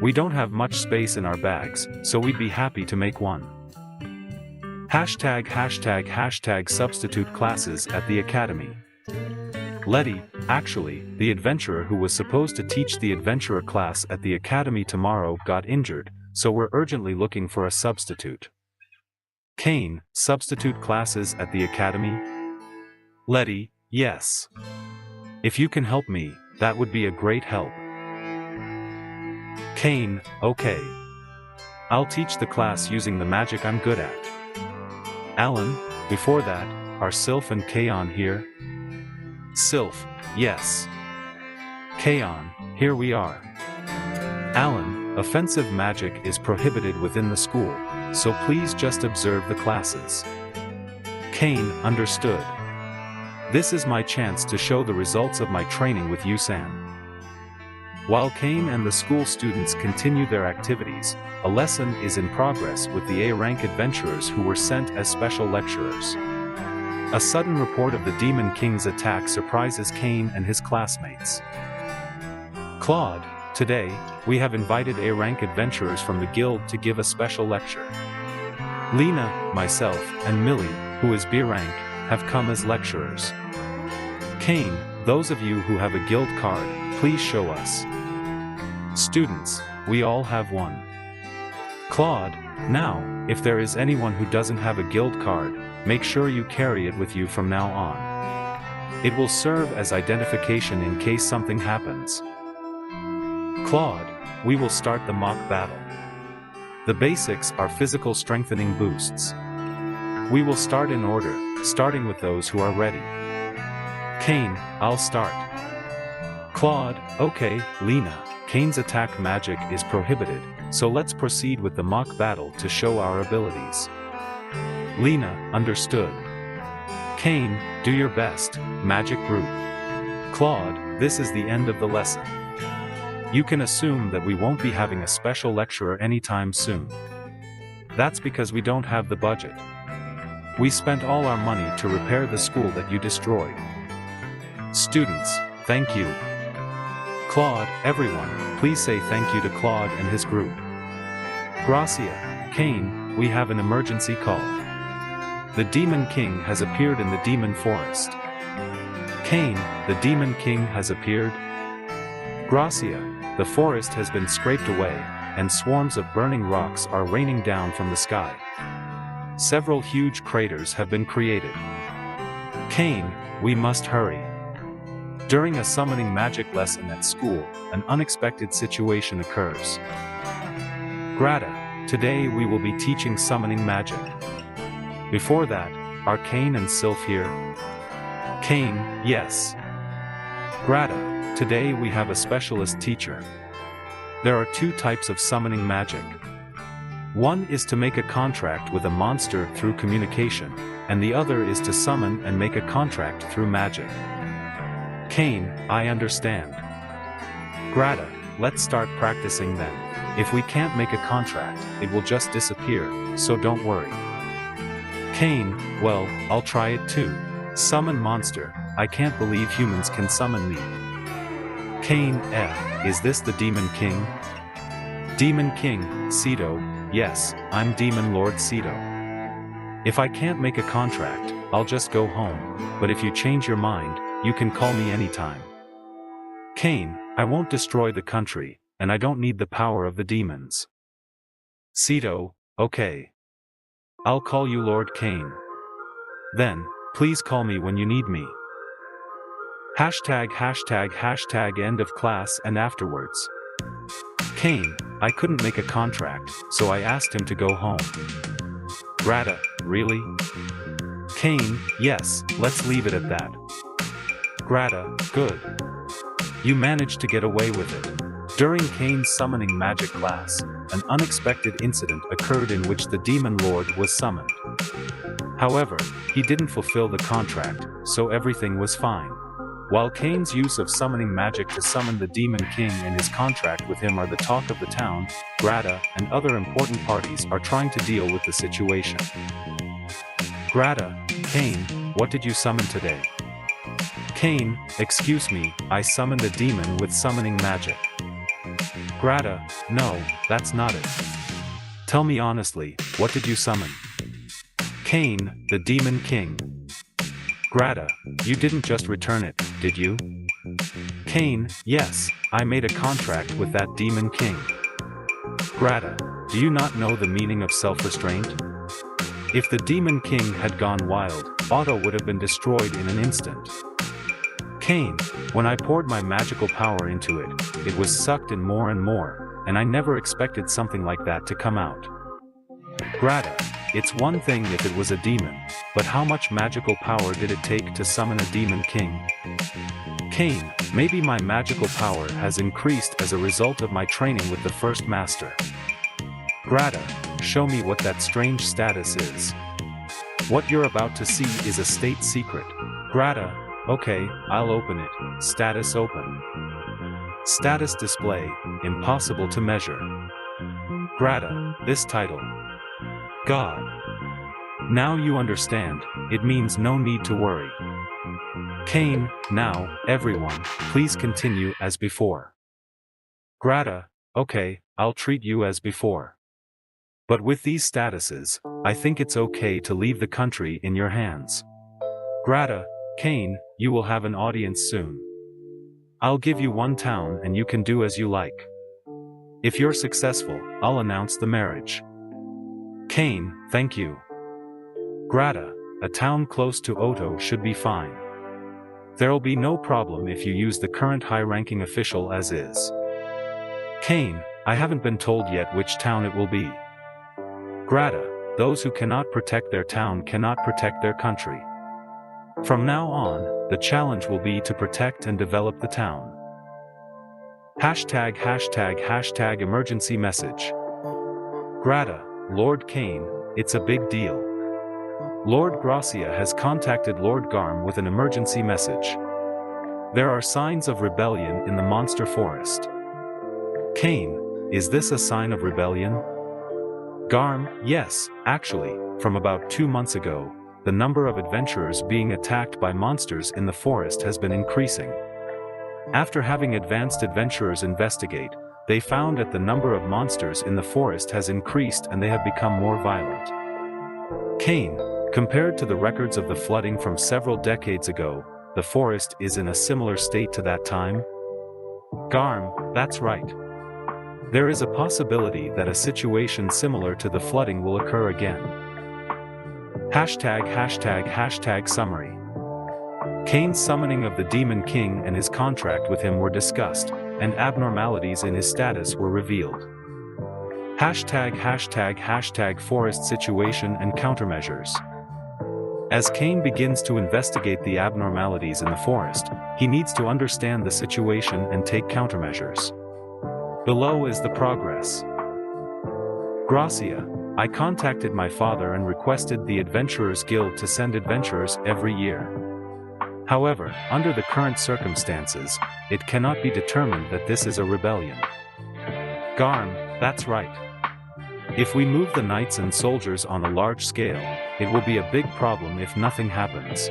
We don't have much space in our bags, so we'd be happy to make one. ### Substitute Classes at the Academy. Letty, actually, the adventurer who was supposed to teach the adventurer class at the Academy tomorrow got injured, so we're urgently looking for a substitute. Cain, substitute classes at the Academy? Letty, yes. If you can help me, that would be a great help. Cain, okay. I'll teach the class using the magic I'm good at. Alan, before that, are Sylph and Kaon here? Sylph, yes. Kaon, here we are. Alan, offensive magic is prohibited within the school, so please just observe the classes. Cain, understood. This is my chance to show the results of my training with Yusan. While Cain and the school students continue their activities, a lesson is in progress with the A-rank adventurers who were sent as special lecturers. A sudden report of the Demon King's attack surprises Cain and his classmates. Claude, today, we have invited A-rank adventurers from the guild to give a special lecture. Lena, myself, and Millie, who is B-rank, have come as lecturers. Cain, those of you who have a guild card, please show us. Students, we all have one. Claude, now, if there is anyone who doesn't have a guild card, make sure you carry it with you from now on. It will serve as identification in case something happens. Claude, we will start the mock battle. The basics are physical strengthening boosts. We will start in order, starting with those who are ready. Cain, I'll start. Claude, okay, Lena, Cain's attack magic is prohibited, so let's proceed with the mock battle to show our abilities. Lena, understood. Cain, do your best, magic group. Claude, this is the end of the lesson. You can assume that we won't be having a special lecturer anytime soon. That's because we don't have the budget. We spent all our money to repair the school that you destroyed. Students, thank you. Claude, everyone, please say thank you to Claude and his group. Gracia, Cain, we have an emergency call. The Demon King has appeared in the Demon Forest. Cain, the Demon King has appeared. Gracia, the forest has been scraped away, and swarms of burning rocks are raining down from the sky. Several huge craters have been created. Cain, we must hurry. During a summoning magic lesson at school, an unexpected situation occurs. Grata, today we will be teaching summoning magic. Before that, are Cain and Sylph here? Cain, yes. Grata, today we have a specialist teacher. There are two types of summoning magic. One is to make a contract with a monster through communication, and the other is to summon and make a contract through magic. Cain, I understand. Grata, let's start practicing then. If we can't make a contract, it will just disappear, so don't worry. Cain, well, I'll try it too. Summon monster, I can't believe humans can summon me. Cain, is this the Demon King? Demon King, Cedo, yes, I'm Demon Lord Cedo. If I can't make a contract, I'll just go home, but if you change your mind, you can call me anytime. Cain, I won't destroy the country, and I don't need the power of the demons. Cedo, okay. I'll call you Lord Cain. Then, please call me when you need me. Hashtag end of class and afterwards. Cain, I couldn't make a contract, so I asked him to go home. Grata, really? Cain, yes, let's leave it at that. Grata, good. You managed to get away with it. During Cain's summoning magic class, an unexpected incident occurred in which the Demon Lord was summoned. However, he didn't fulfill the contract, so everything was fine. While Cain's use of summoning magic to summon the Demon King and his contract with him are the talk of the town, Grata and other important parties are trying to deal with the situation. Grata, Cain, what did you summon today? Cain, excuse me, I summoned a demon with summoning magic. Grata, no, that's not it. Tell me honestly, what did you summon? Cain, the Demon King. Grata, you didn't just return it, did you? Cain, yes, I made a contract with that Demon King. Grata, do you not know the meaning of self-restraint? If the Demon King had gone wild, Otto would have been destroyed in an instant. Cain, when I poured my magical power into it, it was sucked in more and more, and I never expected something like that to come out. Grata, it's one thing if it was a demon, but how much magical power did it take to summon a Demon King? Cain, maybe my magical power has increased as a result of my training with the first master. Grata, show me what that strange status is. What you're about to see is a state secret. Grata, okay, I'll open it. Status open. Status display, impossible to measure. Grata, this title. God. Now you understand, it means no need to worry. Cain, now, everyone, please continue as before. Grata, okay, I'll treat you as before. But with these statuses, I think it's okay to leave the country in your hands. Grata, Cain, you will have an audience soon. I'll give you one town and you can do as you like. If you're successful, I'll announce the marriage. Cain, thank you. Grata, a town close to Otto should be fine. There'll be no problem if you use the current high-ranking official as is. Cain, I haven't been told yet which town it will be. Grata, those who cannot protect their town cannot protect their country. From now on, the challenge will be to protect and develop the town. Hashtag emergency message. Grata, Lord Cain, it's a big deal. Lord Gracia has contacted Lord Garm with an emergency message. There are signs of rebellion in the monster forest. Cain, is this a sign of rebellion? Garm, yes, actually, from about 2 months ago, the number of adventurers being attacked by monsters in the forest has been increasing. After having advanced adventurers investigate, they found that the number of monsters in the forest has increased and they have become more violent. Kane, compared to the records of the flooding from several decades ago, the forest is in a similar state to that time? Garm, that's right. There is a possibility that a situation similar to the flooding will occur again. ###summary. Kane's summoning of the Demon King and his contract with him were discussed, and abnormalities in his status were revealed. ###forest situation and countermeasures. As Kane begins to investigate the abnormalities in the forest, he needs to understand the situation and take countermeasures. Below is the progress. Gracia, I contacted my father and requested the Adventurers Guild to send adventurers every year. However, under the current circumstances, it cannot be determined that this is a rebellion. Garm, that's right. If we move the knights and soldiers on a large scale, it will be a big problem if nothing happens.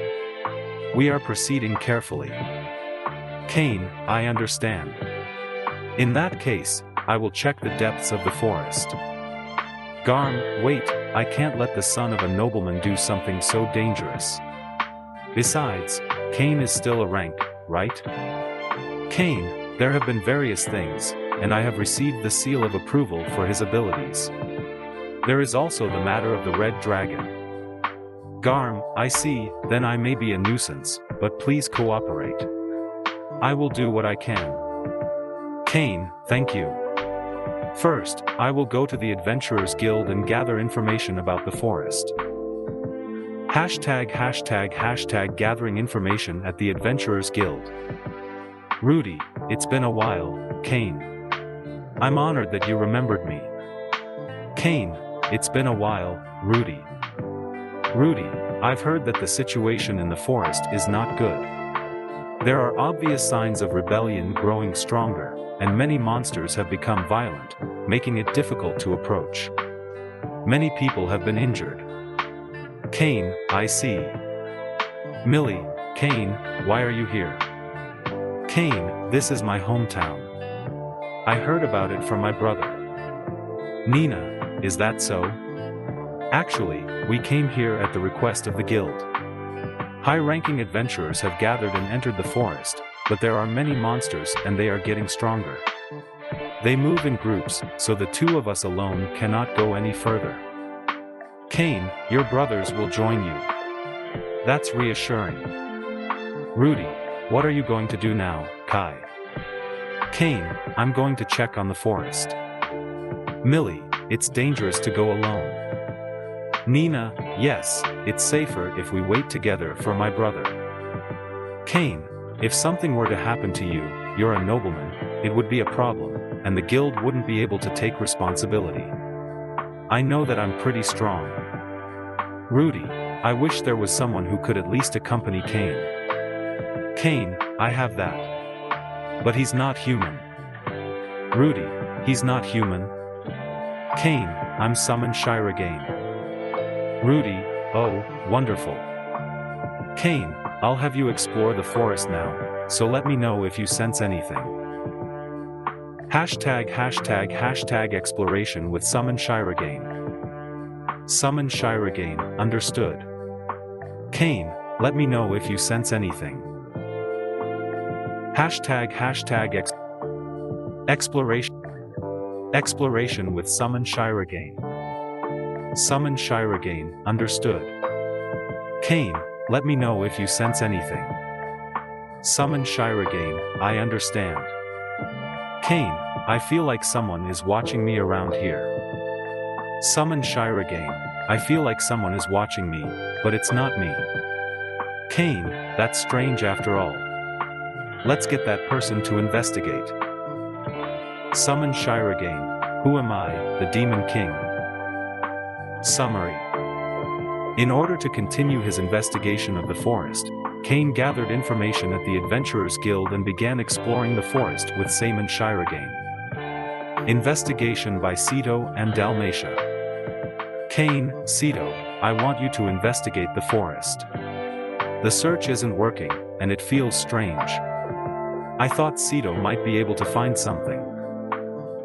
We are proceeding carefully. Kane, I understand. In that case, I will check the depths of the forest. Garm, wait, I can't let the son of a nobleman do something so dangerous. Besides, Kane is still a rank, right? Kane, there have been various things, and I have received the seal of approval for his abilities. There is also the matter of the Red Dragon. Garm, I see, then I may be a nuisance, but please cooperate. I will do what I can. Kane, thank you. First, I will go to the Adventurers Guild and gather information about the forest. ### gathering information at the Adventurers Guild. Rudy, it's been a while, Kane. I'm honored that you remembered me. Kane, it's been a while, Rudy. Rudy, I've heard that the situation in the forest is not good. There are obvious signs of rebellion growing stronger, and many monsters have become violent, making it difficult to approach. Many people have been injured. Kane, I see. Millie, Kane, why are you here? Kane, this is my hometown. I heard about it from my brother. Nina, is that so? Actually, we came here at the request of the guild. High-ranking adventurers have gathered and entered the forest, but there are many monsters and they are getting stronger. They move in groups, so the two of us alone cannot go any further. Kane, your brothers will join you. That's reassuring. Rudy, what are you going to do now, Kai? Kane, I'm going to check on the forest. Millie, it's dangerous to go alone. Nina, yes, it's safer if we wait together for my brother. Kane, if something were to happen to you, you're a nobleman, it would be a problem, and the guild wouldn't be able to take responsibility. I know that I'm pretty strong. Rudy, I wish there was someone who could at least accompany Kane. Kane, I have that. But he's not human. Rudy, he's not human. Kane, I'm summoned Shiragain. Rudy, oh, wonderful. Kane, I'll have you explore the forest now, so let me know if you sense anything. ### exploration with Summon Shiragain. Summon Shiragain, understood. Kane, let me know if you sense anything. ### exploration with Summon Shiragain. Summon Shiragain, understood. Kane, let me know if you sense anything. Summon Shiragain, I understand. Kane, I feel like someone is watching me around here. Summon Shiragain, I feel like someone is watching me, but it's not me. Kane, that's strange after all. Let's get that person to investigate. Summon Shiragain, who am I, the Demon King? Summary. In order to continue his investigation of the forest, Kane gathered information at the Adventurers Guild and began exploring the forest with Summon Shiragain. Investigation by Sito and Dalmatia. Cain, Ceto, I want you to investigate the forest. The search isn't working, and it feels strange. I thought Ceto might be able to find something.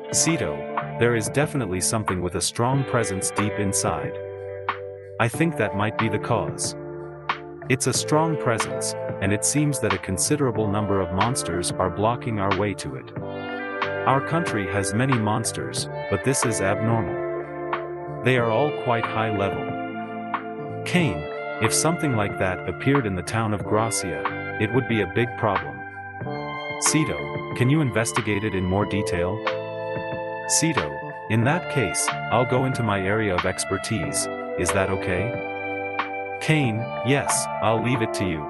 Ceto, there is definitely something with a strong presence deep inside. I think that might be the cause. It's a strong presence, and it seems that a considerable number of monsters are blocking our way to it. Our country has many monsters, but this is abnormal. They are all quite high level. Cain, if something like that appeared in the town of Gracia, it would be a big problem. Ceto, can you investigate it in more detail? Ceto, in that case, I'll go into my area of expertise, is that okay? Cain, yes, I'll leave it to you.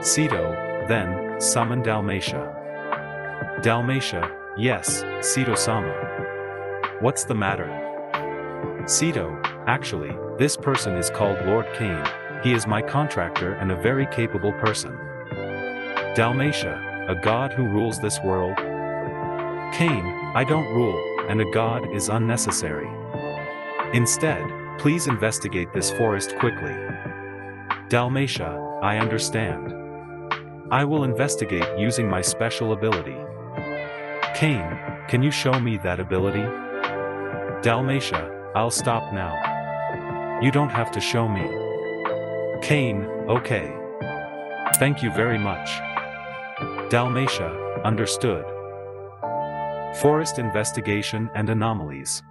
Ceto, then, summon Dalmatia. Dalmatia, yes, Ceto-sama. What's the matter? Ceto, actually, this person is called Lord Cain. He is my contractor and a very capable person. Dalmatia, a god who rules this world? Cain, I don't rule, and a god is unnecessary. Instead, please investigate this forest quickly. Dalmatia, I understand. I will investigate using my special ability. Cain, can you show me that ability? Dalmatia, I'll stop now. You don't have to show me. Cain, okay. Thank you very much. Dalmatia, understood. Forest investigation and anomalies.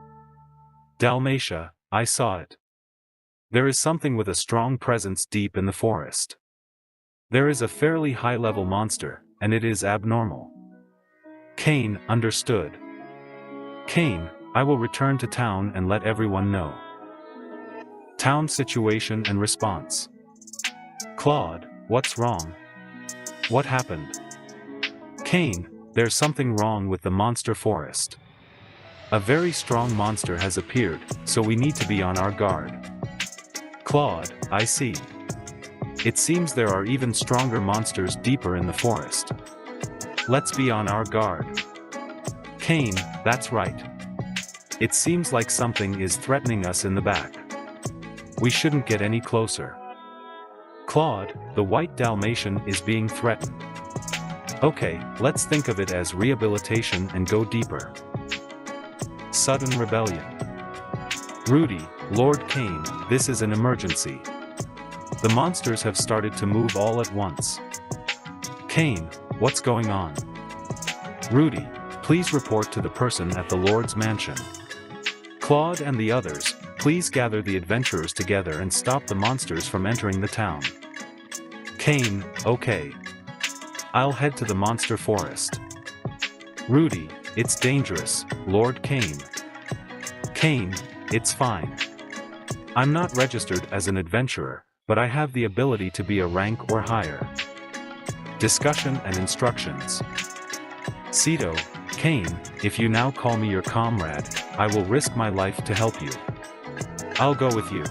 Dalmatia, I saw it. There is something with a strong presence deep in the forest. There is a fairly high-level monster, and it is abnormal. Cain, understood. Cain, I will return to town and let everyone know. Town situation and response. Claude, what's wrong? What happened? Cain, there's something wrong with the monster forest. A very strong monster has appeared, so we need to be on our guard. Claude, I see. It seems there are even stronger monsters deeper in the forest. Let's be on our guard. Cain, that's right. It seems like something is threatening us in the back. We shouldn't get any closer. Claude, the white Dalmatian is being threatened. Okay, let's think of it as rehabilitation and go deeper. Sudden rebellion. Rudy, Lord Cain, this is an emergency. The monsters have started to move all at once. Cain, what's going on? Rudy, please report to the person at the Lord's mansion. Claude and the others, please gather the adventurers together and stop the monsters from entering the town. Cain, okay. I'll head to the monster forest. Rudy, it's dangerous, Lord Cain. Cain, it's fine. I'm not registered as an adventurer, but I have the ability to be a rank or higher. Discussion and instructions. Ceto, Cain, if you now call me your comrade, I will risk my life to help you. I'll go with you.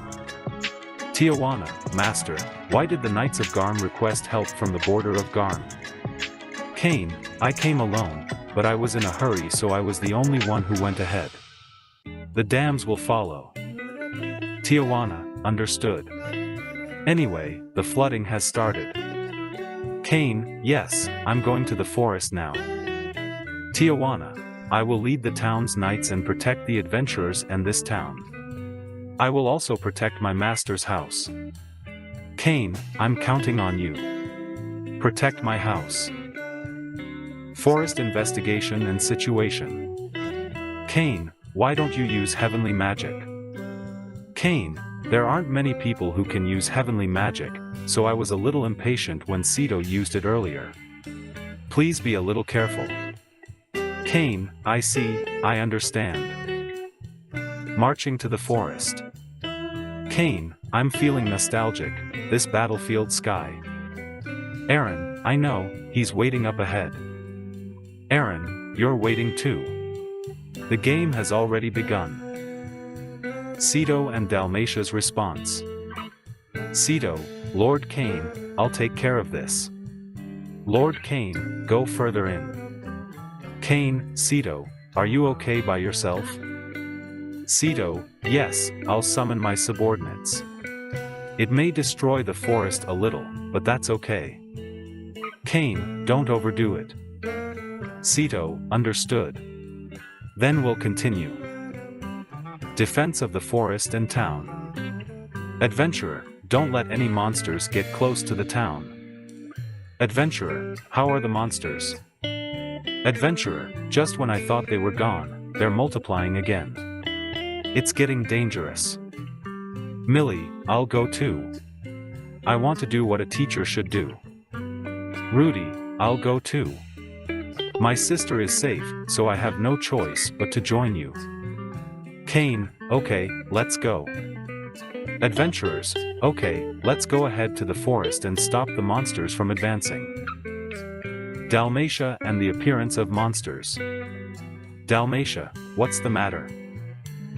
Tijuana, Master, why did the Knights of Garm request help from the border of Garm? Cain, I came alone, but I was in a hurry so I was the only one who went ahead. The dams will follow. Tijuana, understood. Anyway, the flooding has started. Cain, yes, I'm going to the forest now. Tijuana, I will lead the town's knights and protect the adventurers and this town. I will also protect my master's house. Cain, I'm counting on you. Protect my house. Forest investigation and situation. Cain, why don't you use heavenly magic? Cain, there aren't many people who can use heavenly magic, so I was a little impatient when Ceto used it earlier. Please be a little careful. Cain, I see, I understand. Marching to the forest. Cain, I'm feeling nostalgic, this battlefield sky. Aaron, I know, he's waiting up ahead. Aaron, you're waiting too. The game has already begun. Ceto and Dalmatia's response. Ceto, Lord Cain, I'll take care of this. Lord Cain, go further in. Cain, Ceto, are you okay by yourself? Ceto, yes, I'll summon my subordinates. It may destroy the forest a little, but that's okay. Cain, don't overdo it. Ceto, understood. Then we'll continue. Defense of the forest and town. Adventurer, don't let any monsters get close to the town. Adventurer, how are the monsters? Adventurer, just when I thought they were gone, they're multiplying again. It's getting dangerous. Millie, I'll go too. I want to do what a teacher should do. Rudy, I'll go too. My sister is safe, so I have no choice but to join you. Cain, okay, let's go. Adventurers, okay, let's go ahead to the forest and stop the monsters from advancing. Dalmatia and the appearance of monsters. Dalmatia, what's the matter?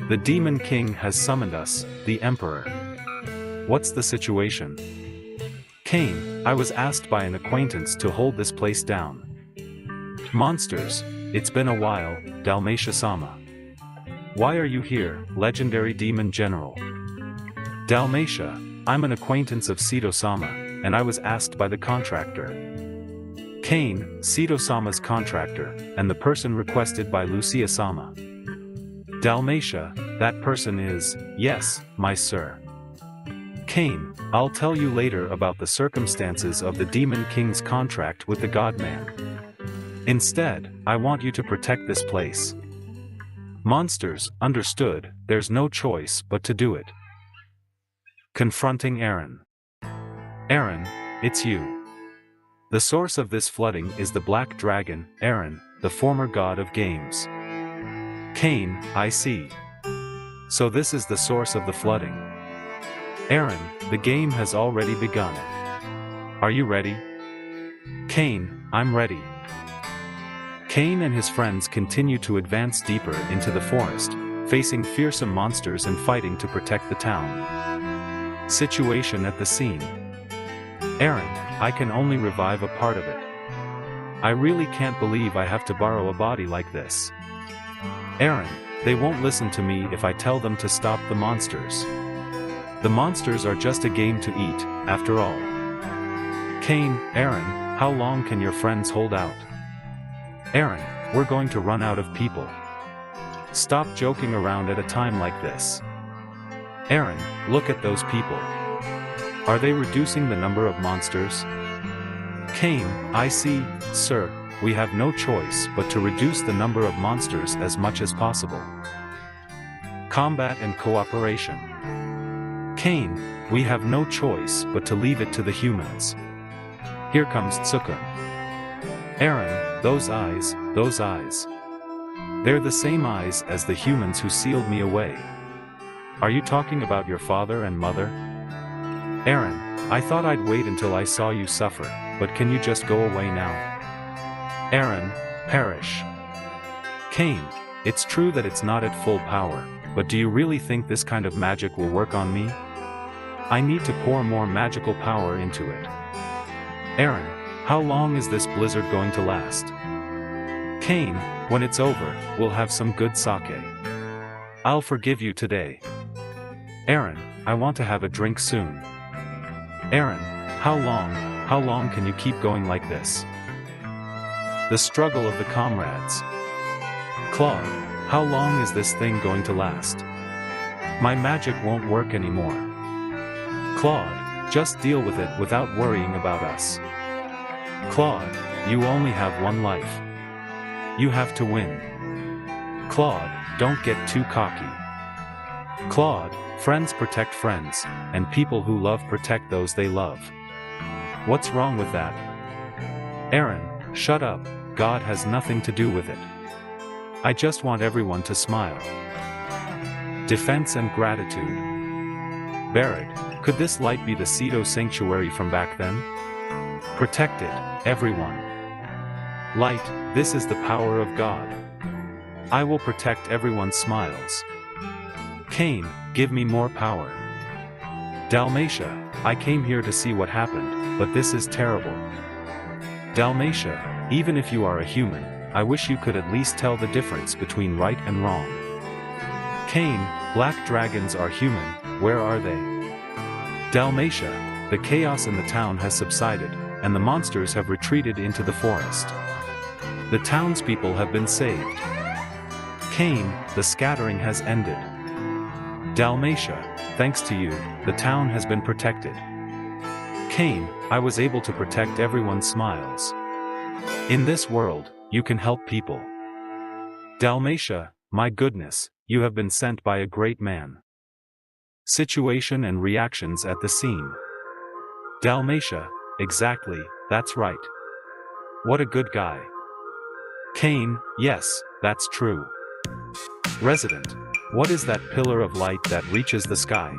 The Demon King has summoned us, the Emperor. What's the situation? Cain, I was asked by an acquaintance to hold this place down. Monsters, it's been a while, Dalmatia-sama. Why are you here, legendary demon general? Dalmatia, I'm an acquaintance of Ceto-sama, and I was asked by the contractor. Cain, Ceto-sama's contractor, and the person requested by Lucia-sama. Dalmatia, that person is, yes, my sir. Cain, I'll tell you later about the circumstances of the Demon King's contract with the God-man. Instead, I want you to protect this place. Monsters, understood, there's no choice but to do it. Confronting Aaron. Aaron, it's you. The source of this flooding is the Black Dragon, Aaron, the former god of games. Cain, I see. So this is the source of the flooding. Aaron, the game has already begun. Are you ready? Cain, I'm ready. Cain and his friends continue to advance deeper into the forest, facing fearsome monsters and fighting to protect the town. Situation at the scene. Aaron, I can only revive a part of it. I really can't believe I have to borrow a body like this. Aaron, they won't listen to me if I tell them to stop the monsters. The monsters are just a game to eat, after all. Cain, Aaron, how long can your friends hold out? Aaron, we're going to run out of people. Stop joking around at a time like this. Aaron, look at those people. Are they reducing the number of monsters? Cain, I see, sir, we have no choice but to reduce the number of monsters as much as possible. Combat and cooperation. Cain, we have no choice but to leave it to the humans. Here comes Tsukun. Aaron, those eyes, those eyes. They're the same eyes as the humans who sealed me away. Are you talking about your father and mother? Aaron, I thought I'd wait until I saw you suffer, but can you just go away now? Aaron, perish. Cain, it's true that it's not at full power, but do you really think this kind of magic will work on me? I need to pour more magical power into it. Aaron, how long is this blizzard going to last? Cain, when it's over, we'll have some good sake. I'll forgive you today. Aaron, I want to have a drink soon. Aaron, how long can you keep going like this? The struggle of the comrades. Claude, how long is this thing going to last? My magic won't work anymore. Claude, just deal with it without worrying about us. Claude, you only have one life. You have to win. Claude, don't get too cocky. Claude, friends protect friends, and people who love protect those they love. What's wrong with that? Aaron, shut up, God has nothing to do with it. I just want everyone to smile. Defense and gratitude. Barrett, could this light be the Ceto sanctuary from back then? Protect it, everyone. Light, this is the power of God. I will protect everyone's smiles. Cain, give me more power. Dalmatia, I came here to see what happened, but this is terrible. Dalmatia, even if you are a human, I wish you could at least tell the difference between right and wrong. Cain, black dragons are human, where are they? Dalmatia, the chaos in the town has subsided, and the monsters have retreated into the forest. The townspeople have been saved. Cain, the scattering has ended. Dalmatia, thanks to you, the town has been protected. Cain, I was able to protect everyone's smiles. In this world, you can help people. Dalmatia, my goodness, you have been sent by a great man. Situation and reactions at the scene. Dalmatia, exactly, that's right. What a good guy. Cain, yes, that's true. Resident, what is that pillar of light that reaches the sky?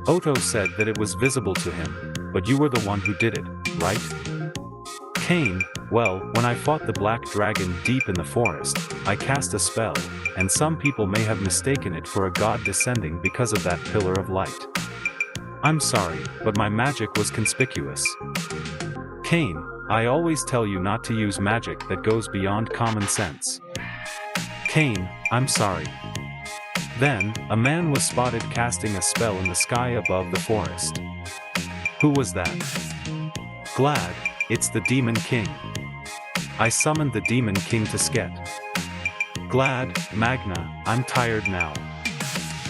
Otto said that it was visible to him, but you were the one who did it, right? Cain, well, when I fought the black dragon deep in the forest, I cast a spell, and some people may have mistaken it for a god descending because of that pillar of light. I'm sorry, but my magic was conspicuous. Cain, I always tell you not to use magic that goes beyond common sense. Cain, I'm sorry. Then, a man was spotted casting a spell in the sky above the forest. Who was that? Glad, it's the Demon King. I summoned the Demon King to Sket. Glad, Magna, I'm tired now.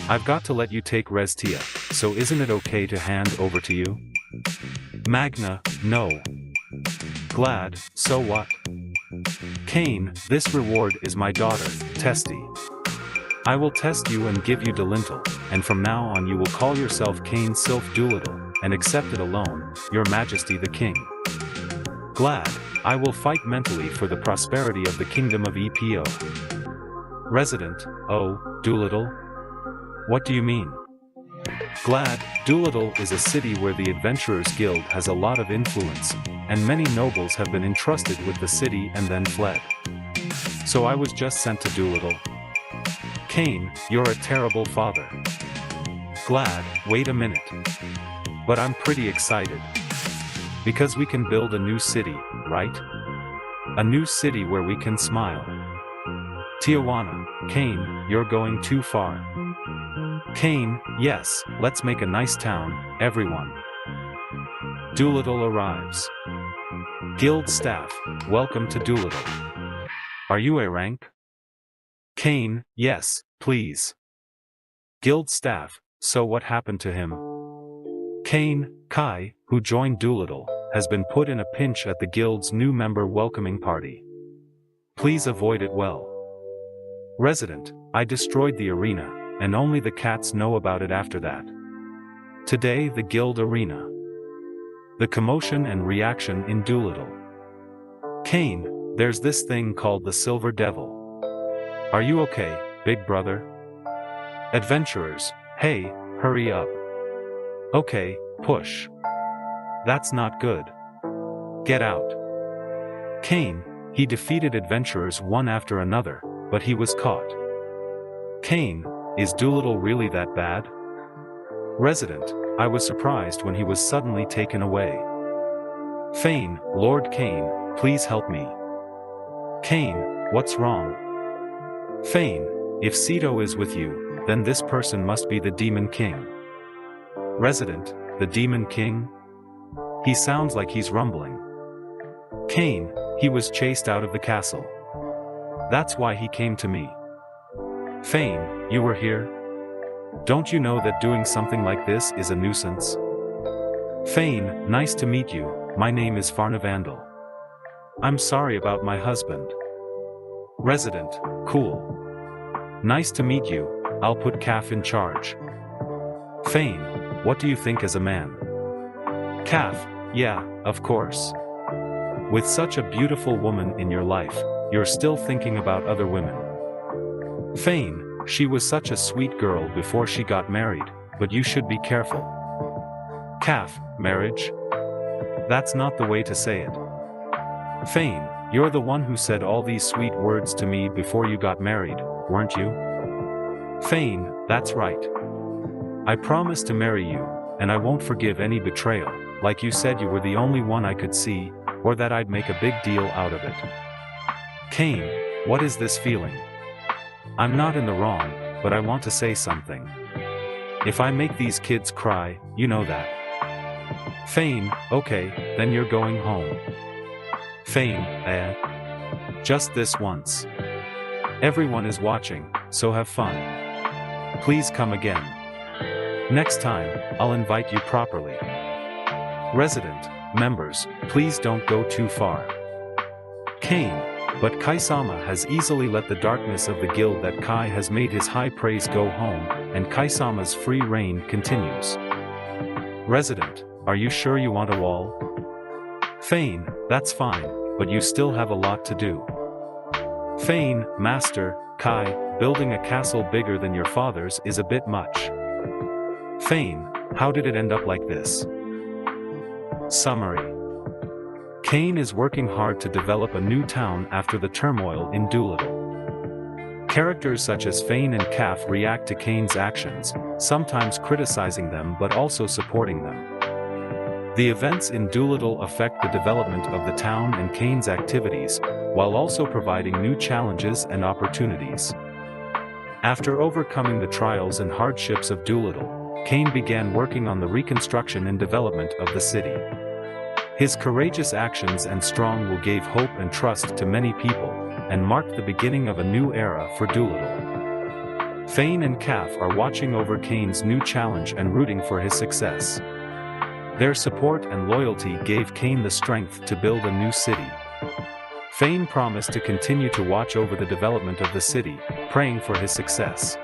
I've got to let you take Restia, so isn't it okay to hand over to you? Magna, no. Glad, so what? Cain, this reward is my daughter, Testy. I will test you and give you Delintal, and from now on you will call yourself Cain Sylph Doolittle, and accept it alone, your majesty the king. Glad, I will fight mentally for the prosperity of the kingdom of EPO. Resident, oh, Doolittle? What do you mean? Glad, Doolittle is a city where the Adventurers Guild has a lot of influence, and many nobles have been entrusted with the city and then fled. So I was just sent to Doolittle. Cain, you're a terrible father. Glad, wait a minute. But I'm pretty excited. Because we can build a new city, right? A new city where we can smile. Tijuana, Cain, you're going too far. Cain, yes, let's make a nice town, everyone. Doolittle arrives. Guild staff, welcome to Doolittle. Are you a rank? Cain, yes, please. Guild staff, so what happened to him? Cain, Kai, who joined Doolittle, has been put in a pinch at the guild's new member welcoming party. Please avoid it well. Resident, I destroyed the arena, and only the cats know about it after that. Today the guild arena. The commotion and reaction in Doolittle. Cain, there's this thing called the Silver Devil. Are you okay, big brother? Adventurers, hey, hurry up. Okay, push. That's not good. Get out. Cain, he defeated adventurers one after another, but he was caught. Cain, is Doolittle really that bad? Resident, I was surprised when he was suddenly taken away. Fane, Lord Cain, please help me. Cain, what's wrong? Fane, if Ceto is with you, then this person must be the Demon King. Resident, the Demon King? He sounds like he's rumbling. Cain, he was chased out of the castle. That's why he came to me. Fane, you were here? Don't you know that doing something like this is a nuisance? Fane, nice to meet you, my name is Farnavandal. I'm sorry about my husband. Resident, cool. Nice to meet you, I'll put Calf in charge. Fane, what do you think as a man? Calf, yeah, of course. With such a beautiful woman in your life, you're still thinking about other women. Fane, she was such a sweet girl before she got married, but you should be careful. Calf, marriage? That's not the way to say it. Fane, you're the one who said all these sweet words to me before you got married, weren't you? Fane, that's right. I promised to marry you, and I won't forgive any betrayal, like you said you were the only one I could see, or that I'd make a big deal out of it. Cain, what is this feeling? I'm not in the wrong, but I want to say something. If I make these kids cry, you know that. Fane, okay, then you're going home. Fane, just this once. Everyone is watching, so have fun. Please come again. Next time, I'll invite you properly. Resident members, please don't go too far. Kane, but Kai-sama has easily let the darkness of the guild that Kai has made his high praise go home, and Kai-sama's free reign continues. Resident, are you sure you want a wall? Fane, that's fine, but you still have a lot to do. Fane, Master, Kai, building a castle bigger than your father's is a bit much. Fane, how did it end up like this? Summary. Kane is working hard to develop a new town after the turmoil in Doolittle. Characters such as Fane and Calf react to Kane's actions, sometimes criticizing them but also supporting them. The events in Doolittle affect the development of the town and Kane's activities, while also providing new challenges and opportunities. After overcoming the trials and hardships of Doolittle, Kane began working on the reconstruction and development of the city. His courageous actions and strong will gave hope and trust to many people, and marked the beginning of a new era for Doolittle. Fane and Calf are watching over Kane's new challenge and rooting for his success. Their support and loyalty gave Kane the strength to build a new city. Fane promised to continue to watch over the development of the city, praying for his success.